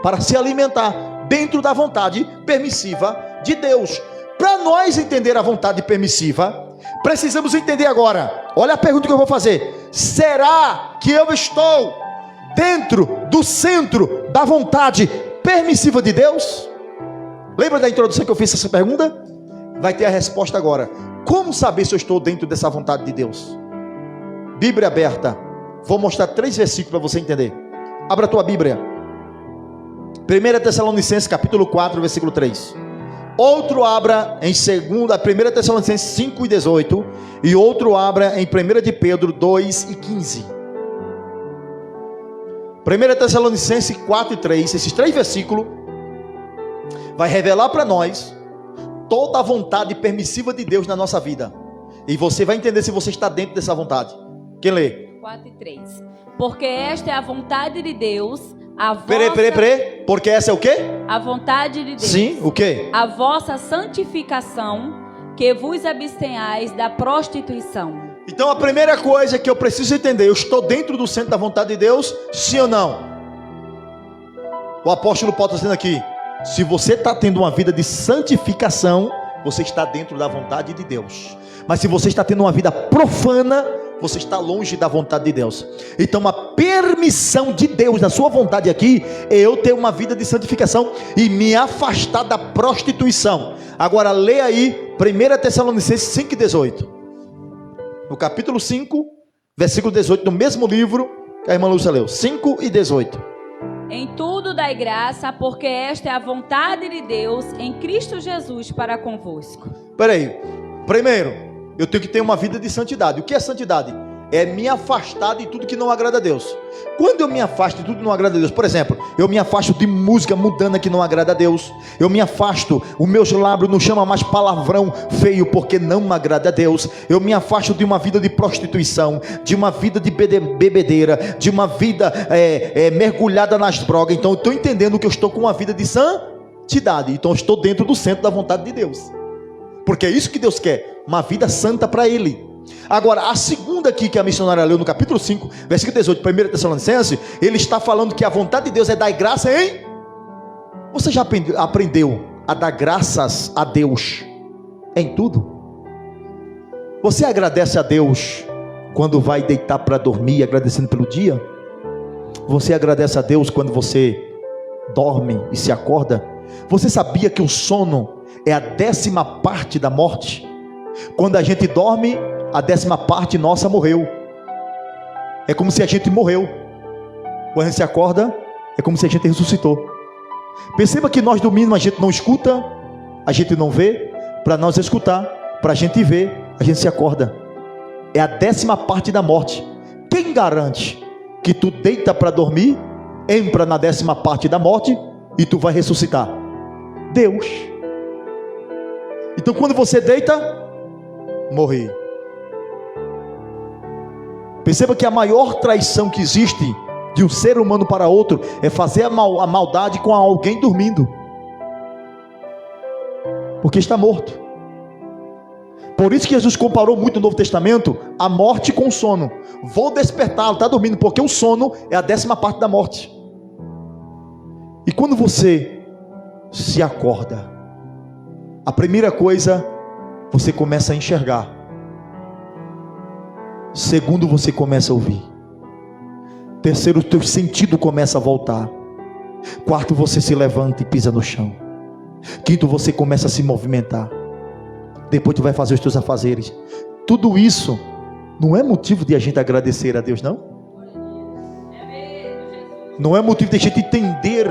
para se alimentar, dentro da vontade permissiva de Deus. Para nós entender a vontade permissiva, precisamos entender agora. Olha a pergunta que eu vou fazer: será que eu estou dentro do centro da vontade permissiva de Deus? Lembra da introdução que eu fiz essa pergunta? Vai ter a resposta agora. Como saber se eu estou dentro dessa vontade de Deus? Bíblia aberta. Vou mostrar 3 versículos para você entender. Abra a tua Bíblia. 1 Tessalonicenses capítulo 4, versículo 3. Outro abra em 1 Tessalonicenses 5 e 18. E outro abra em 1 de Pedro 2 e 15. 1 Tessalonicenses 4 e 3. Esses 3 versículos vai revelar para nós toda a vontade permissiva de Deus na nossa vida. E você vai entender se você está dentro dessa vontade. Quem lê?
4 e 3. Porque esta é a vontade de Deus, a vossa...
Peraí. Porque essa é o quê?
A vontade de Deus.
Sim, o quê?
A vossa santificação, que vos abstenhais da prostituição.
Então a primeira coisa que eu preciso entender: eu estou dentro do centro da vontade de Deus, sim ou não? O apóstolo Paulo está dizendo aqui: se você está tendo uma vida de santificação, você está dentro da vontade de Deus. Mas se você está tendo uma vida profana, você está longe da vontade de Deus. Então a permissão de Deus na sua vontade aqui é eu ter uma vida de santificação e me afastar da prostituição. Agora leia aí 1 Tessalonicenses 5 e 18. No capítulo 5, versículo 18, no mesmo livro que a irmã Lúcia leu. 5 e 18.
Em tudo dai graça, porque esta é a vontade de Deus em Cristo Jesus para convosco.
Peraí, primeiro, eu tenho que ter uma vida de santidade. O que é santidade? É me afastar de tudo que não agrada a Deus. Quando eu me afasto de tudo que não agrada a Deus, por exemplo, eu me afasto de música mundana que não agrada a Deus. Eu me afasto, os meus lábios não chamam mais palavrão feio porque não me agrada a Deus. Eu me afasto de uma vida de prostituição, de uma vida de bebedeira, de uma vida mergulhada nas drogas. Então eu estou entendendo que eu estou com uma vida de santidade. Então eu estou dentro do centro da vontade de Deus, porque é isso que Deus quer, uma vida santa para Ele. Agora, a segunda aqui que a missionária leu no capítulo 5, versículo 18, 1 Tessalonicenses, ele está falando que a vontade de Deus é dar graça em... Você já aprendeu a dar graças a Deus em tudo? Você agradece a Deus quando vai deitar para dormir, agradecendo pelo dia? Você agradece a Deus quando você dorme e se acorda, você sabia que o sono é a 10ª parte da morte? Quando a gente dorme, a 10ª parte nossa morreu. É como se a gente morreu. Quando a gente se acorda, é como se a gente ressuscitou. Perceba que nós dormimos, a gente não escuta, a gente não vê. Para nós escutar, para a gente ver, a gente se acorda. É a 10ª parte da morte. Quem garante que tu deita para dormir, entra na 10ª parte da morte e tu vai ressuscitar? Deus. Então quando você deita, morri. Perceba que a maior traição que existe de um ser humano para outro é fazer a maldade com alguém dormindo, porque está morto. Por isso que Jesus comparou muito no Novo Testamento a morte com o sono. Vou despertá-lo, está dormindo, porque o sono é a 10ª parte da morte. E quando você se acorda, a primeira coisa, você começa a enxergar. Segundo, você começa a ouvir. Terceiro, o teu sentido começa a voltar. Quarto, você se levanta e pisa no chão. Quinto, você começa a se movimentar. Depois tu vai fazer os teus afazeres. Tudo isso não é motivo de a gente agradecer a Deus, não? Não é motivo de a gente entender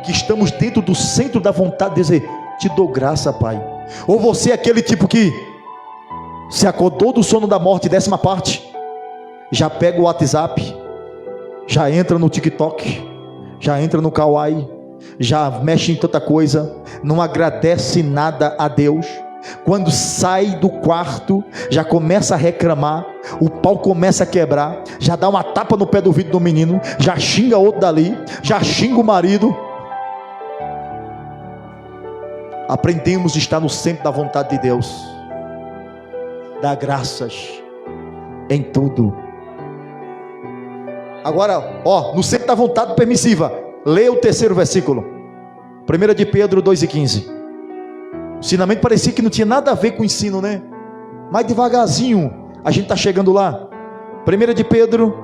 que estamos dentro do centro da vontade de dizer: te dou graça, Pai. Ou você é aquele tipo que se acordou do sono da morte, 10ª parte, já pega o WhatsApp, já entra no TikTok, já entra no Kawaii, já mexe em tanta coisa, não agradece nada a Deus. Quando sai do quarto, já começa a reclamar, o pau começa a quebrar, já dá uma tapa no pé do vidro do menino, já xinga outro dali, já xinga o marido. Aprendemos a estar no centro da vontade de Deus, dar graças em tudo. Agora, no centro da vontade permissiva, leia o 3º versículo, 1 de Pedro 2:15. O ensinamento parecia que não tinha nada a ver com o ensino, né? Mas devagarzinho a gente está chegando lá. 1 de Pedro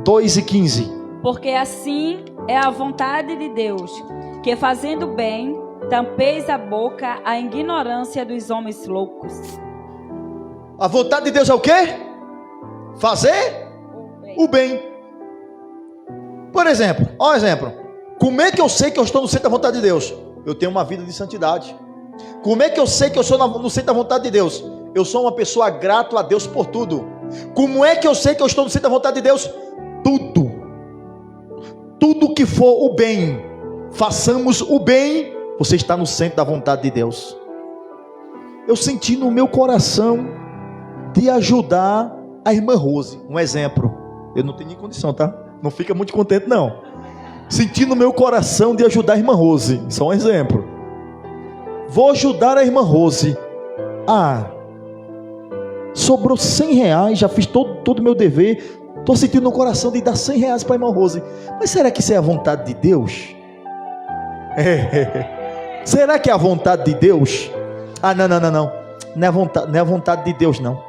2:15.
Porque assim é a vontade de Deus, que fazendo bem, tampeis a boca à ignorância dos homens loucos.
A vontade de Deus é o quê? Fazer o bem. Por exemplo, ó exemplo. Como é que eu sei que eu estou no centro da vontade de Deus? Eu tenho uma vida de santidade. Como é que eu sei que eu estou no centro da vontade de Deus? Eu sou uma pessoa grata a Deus por tudo. Como é que eu sei que eu estou no centro da vontade de Deus? Tudo que for o bem, façamos o bem, você está no centro da vontade de Deus. Eu senti no meu coração de ajudar a irmã Rose. Um exemplo. Eu não tenho nem condição, tá? Não fica muito contente não. Senti no meu coração de ajudar a irmã Rose. Só um exemplo. Vou ajudar a irmã Rose. Sobrou R$100, já fiz todo o meu dever. Estou sentindo no coração de dar R$100 para a irmã Rose. Mas será que isso é a vontade de Deus? Será que é a vontade de Deus? Não. Não é a vontade de Deus, não.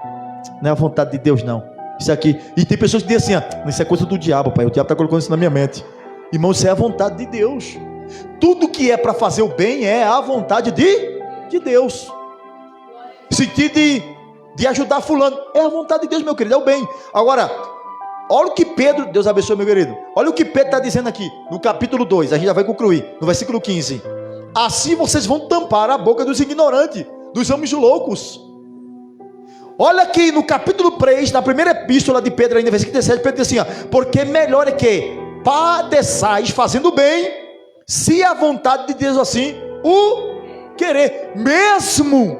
Não é a vontade de Deus, não. Isso aqui. E tem pessoas que dizem assim: isso é coisa do diabo, pai. O diabo está colocando isso na minha mente. Irmão, isso é a vontade de Deus. Tudo que é para fazer o bem é a vontade de Deus. Sentido de ajudar fulano é a vontade de Deus, meu querido, é o bem. Agora, olha o que Pedro, Deus abençoe, meu querido. Olha o que Pedro está dizendo aqui, no capítulo 2, a gente já vai concluir, no versículo 15. Assim vocês vão tampar a boca dos ignorantes, dos homens loucos. Olha aqui no capítulo 3, na primeira epístola de Pedro, ainda versículo 17, Pedro diz assim: porque melhor é que padeçais fazendo bem, se a vontade de Deus assim o querer, mesmo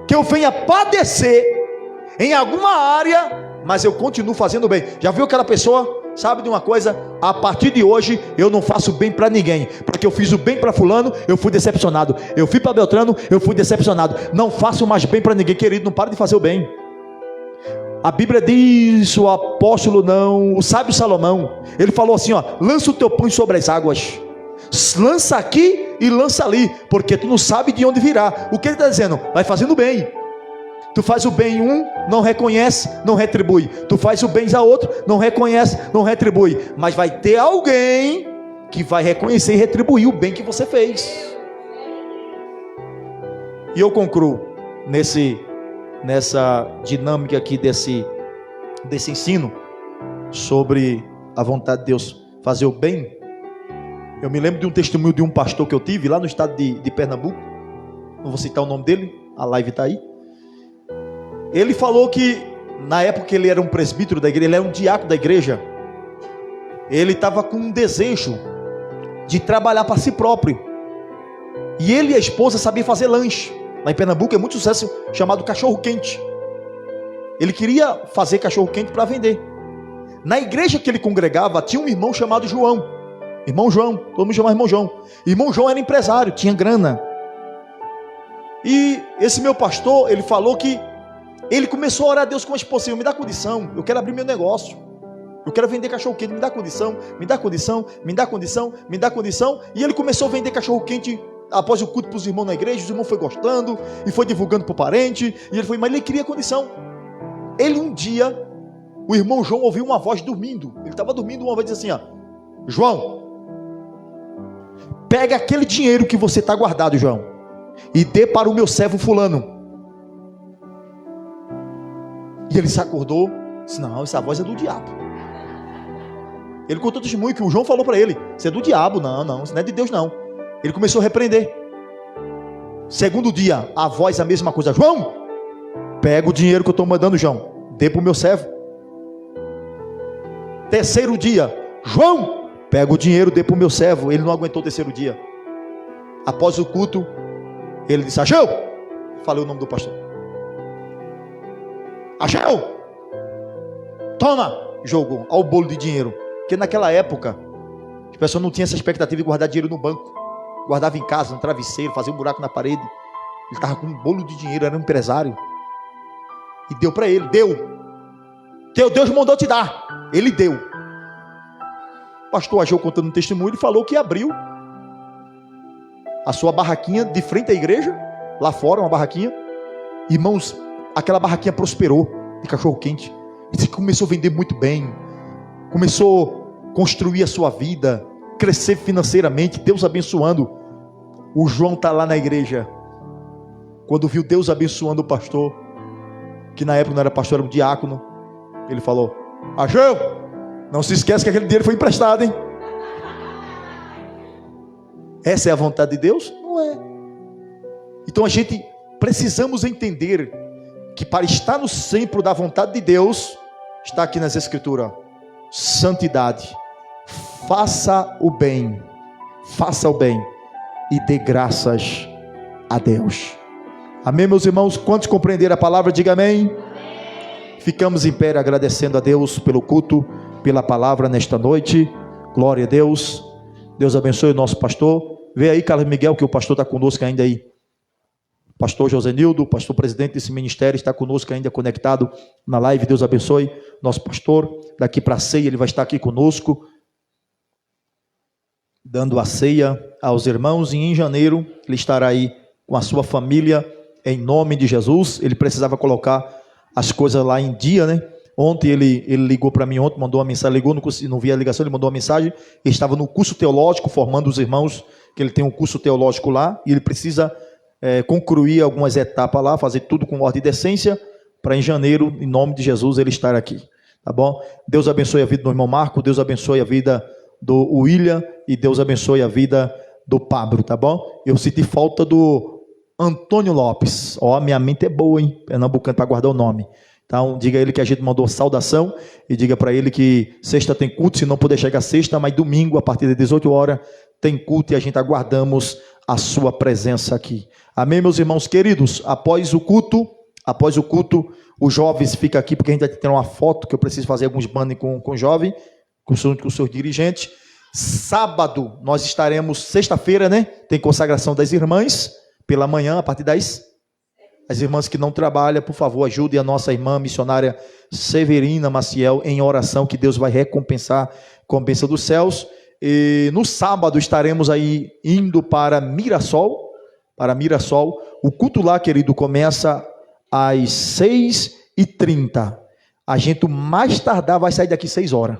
que eu venha padecer em alguma área, mas eu continuo fazendo bem. Já viu aquela pessoa, sabe de uma coisa? A partir de hoje eu não faço bem para ninguém, porque eu fiz o bem para fulano, eu fui decepcionado. Eu fui para Beltrano, eu fui decepcionado. Não faço mais bem para ninguém, querido. Não para de fazer o bem. A Bíblia diz, o apóstolo não, o sábio Salomão, ele falou assim: lança o teu pão sobre as águas, lança aqui e lança ali, porque tu não sabe de onde virá. O que ele está dizendo? Vai fazendo bem. Tu faz o bem não reconhece, não retribui. Tu faz o bem a outro, não reconhece, não retribui. Mas vai ter alguém que vai reconhecer e retribuir o bem que você fez. E eu concluo nessa dinâmica aqui desse ensino sobre a vontade de Deus fazer o bem. Eu me lembro de um testemunho de um pastor que eu tive lá no estado de Pernambuco. Não vou citar o nome dele, a live está aí. Ele falou que na época que ele era um presbítero da igreja, ele era um diácono da igreja, ele estava com um desejo de trabalhar para si próprio. E ele e a esposa sabiam fazer lanche. Lá em Pernambuco é muito sucesso chamado cachorro-quente. Ele queria fazer cachorro-quente para vender. Na igreja que ele congregava, tinha um irmão chamado João. Irmão João, todo mundo chamava irmão João. Irmão João era empresário, tinha grana. E esse meu pastor, ele falou que ele começou a orar a Deus com a esposa: me dá condição, eu quero abrir meu negócio. Eu quero vender cachorro-quente, me dá condição, me dá condição, me dá condição, me dá condição. E ele começou a vender cachorro-quente após o culto para os irmãos na igreja. Os irmãos foram gostando e foi divulgando para o parente. E ele foi, mas ele queria condição. Ele um dia, o irmão João ouviu uma voz dormindo. Ele estava dormindo, uma voz disse assim: João, pega aquele dinheiro que você está guardado, João, e dê para o meu servo fulano. E ele se acordou, disse: não, essa voz é do diabo. Ele contou o testemunho que o João falou para ele: isso é do diabo, não, isso não é de Deus não. Ele começou a repreender. Segundo dia, a voz a mesma coisa: João, pega o dinheiro que eu estou mandando, João, dê para o meu servo. Terceiro dia: João, pega o dinheiro, dê para o meu servo. Ele não aguentou o terceiro dia. Após o culto, ele disse: Ageu, falei o nome do pastor. Ageu, toma, jogou ao bolo de dinheiro. Porque naquela época as pessoas não tinham essa expectativa de guardar dinheiro no banco. Guardava em casa, no travesseiro, fazia um buraco na parede. Ele estava com um bolo de dinheiro, era um empresário. E deu para ele, deu. Deus mandou te dar. Ele deu. O pastor Ageu, contando um testemunho, ele falou que abriu a sua barraquinha de frente à igreja, lá fora, uma barraquinha. Irmãos, aquela barraquinha prosperou de cachorro-quente. Ele começou a vender muito bem. Começou a construir a sua vida, crescer financeiramente, Deus abençoando. O João está lá na igreja. Quando viu Deus abençoando o pastor, que na época não era pastor, era um diácono, ele falou: Ageu, não se esquece que aquele dinheiro foi emprestado, hein? Essa é a vontade de Deus? Não é. Então a gente precisamos entender que para estar no centro da vontade de Deus, está aqui nas escrituras: santidade. Faça o bem e dê graças a Deus. Amém, meus irmãos? Quantos compreenderam a palavra, diga amém. Ficamos em pé agradecendo a Deus pelo culto, pela palavra nesta noite. Glória a Deus. Deus abençoe o nosso pastor. Vê aí, Carlos Miguel, que o pastor está conosco ainda aí. Pastor Josenildo, pastor presidente desse ministério, está conosco ainda conectado na live. Deus abençoe nosso pastor. Daqui para a ceia ele vai estar aqui conosco, dando a ceia aos irmãos. E em janeiro ele estará aí com a sua família, em nome de Jesus. Ele precisava colocar as coisas lá em dia, né? Ontem ele ligou para mim, ontem mandou uma mensagem, ligou, não vi a ligação, ele mandou uma mensagem. Ele estava no curso teológico, formando os irmãos, que ele tem um curso teológico lá, e ele precisa concluir algumas etapas lá, fazer tudo com ordem e decência, para em janeiro, em nome de Jesus, ele estar aqui, tá bom? Deus abençoe a vida do irmão Marco, Deus abençoe a vida do William, e Deus abençoe a vida do Pablo, tá bom? Eu senti falta do Antônio Lopes. Minha mente é boa, hein? Pernambucano, para guardar o nome. Então, diga a ele que a gente mandou saudação, e diga para ele que sexta tem culto, se não puder chegar sexta, mas domingo, a partir das 18 horas, tem culto, e a gente aguardamos a sua presença aqui. Amém, meus irmãos queridos? Após o culto, os jovens ficam aqui, porque a gente vai ter uma foto, que eu preciso fazer alguns banners com o jovem, com os seus dirigentes. Sábado, nós estaremos, sexta-feira, né? Tem consagração das irmãs, pela manhã, a partir das... As irmãs que não trabalham, por favor, ajudem a nossa irmã missionária Severina Maciel em oração, que Deus vai recompensar com a bênção dos céus. E no sábado estaremos aí indo para Mirassol. O culto lá, querido, começa às 6h30. A gente mais tardar vai sair daqui 6 horas.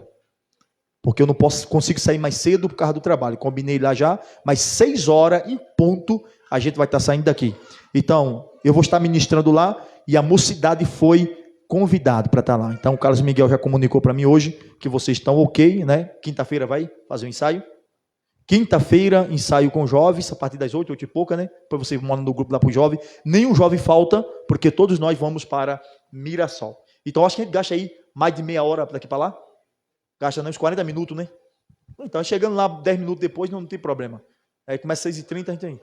porque eu não consigo sair mais cedo por causa do trabalho. Combinei lá já, mas 6 horas em ponto a gente vai estar saindo daqui. Então, eu vou estar ministrando lá e a mocidade foi convidado para estar lá. Então, o Carlos Miguel já comunicou para mim hoje que vocês estão ok, né? Quinta-feira vai fazer o ensaio. Quinta-feira, ensaio com jovens, a partir das 8 e pouca, né? Depois vocês mandam no grupo lá para o jovem. Nenhum jovem falta, porque todos nós vamos para Mirassol. Então, acho que a gente gasta aí mais de meia hora daqui para lá. Gasta uns 40 minutos, né? Então, chegando lá 10 minutos depois, não tem problema. Aí começa 6h30, a gente tem.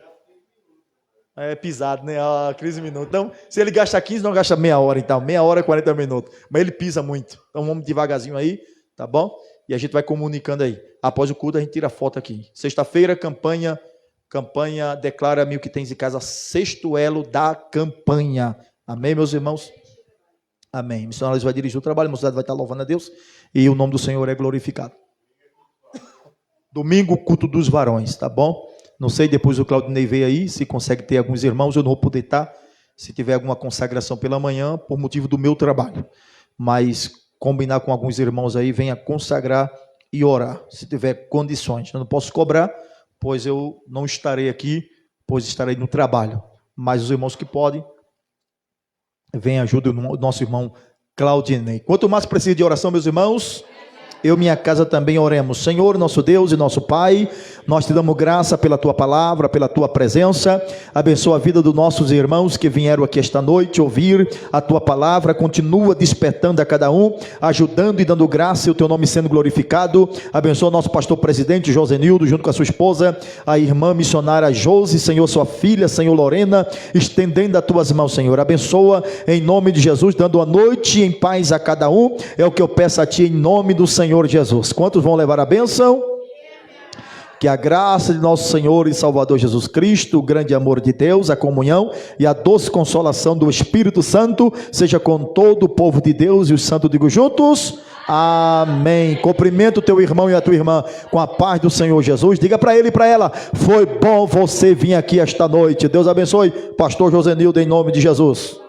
É pisado, né? 15 minutos. Então, se ele gasta 15, não gasta meia hora, então. Meia hora, 40 minutos. Mas ele pisa muito. Então, vamos devagarzinho aí, tá bom? E a gente vai comunicando aí. Após o culto, a gente tira a foto aqui. Sexta-feira, campanha Declara-me o que tens em casa. Sexto elo da campanha. Amém, meus irmãos? Amém. Missionários vai dirigir o trabalho, a mocidade vai estar louvando a Deus. E o nome do Senhor é glorificado. Domingo, culto dos varões, tá bom? Não sei, depois o Claudinei veio aí, se consegue ter alguns irmãos, eu não vou poder estar, se tiver alguma consagração pela manhã, por motivo do meu trabalho. Mas combinar com alguns irmãos aí, venha consagrar e orar, se tiver condições. Eu não posso cobrar, pois eu não estarei aqui, pois estarei no trabalho. Mas os irmãos que podem, venha ajuda o nosso irmão Claudinei. Quanto mais precisa de oração, meus irmãos, eu e minha casa também oremos. Senhor, nosso Deus e nosso Pai, nós te damos graça pela tua palavra, pela tua presença. Abençoa a vida dos nossos irmãos que vieram aqui esta noite ouvir a tua palavra. Continua despertando a cada um, ajudando e dando graça e o teu nome sendo glorificado. Abençoa o nosso pastor presidente Josenildo, junto com a sua esposa, a irmã missionária Josi, Senhor, sua filha, Senhor, Lorena, estendendo as tuas mãos, Senhor. Abençoa em nome de Jesus, dando a noite em paz a cada um. É o que eu peço a ti em nome do Senhor Jesus. Quantos vão levar a bênção? Que a graça de nosso Senhor e Salvador Jesus Cristo, o grande amor de Deus, a comunhão e a doce consolação do Espírito Santo seja com todo o povo de Deus, e os santos digo juntos, amém. Cumprimento o teu irmão e a tua irmã com a paz do Senhor Jesus. Diga para ele e para ela, foi bom você vir aqui esta noite. Deus abençoe, pastor Josenildo, em nome de Jesus.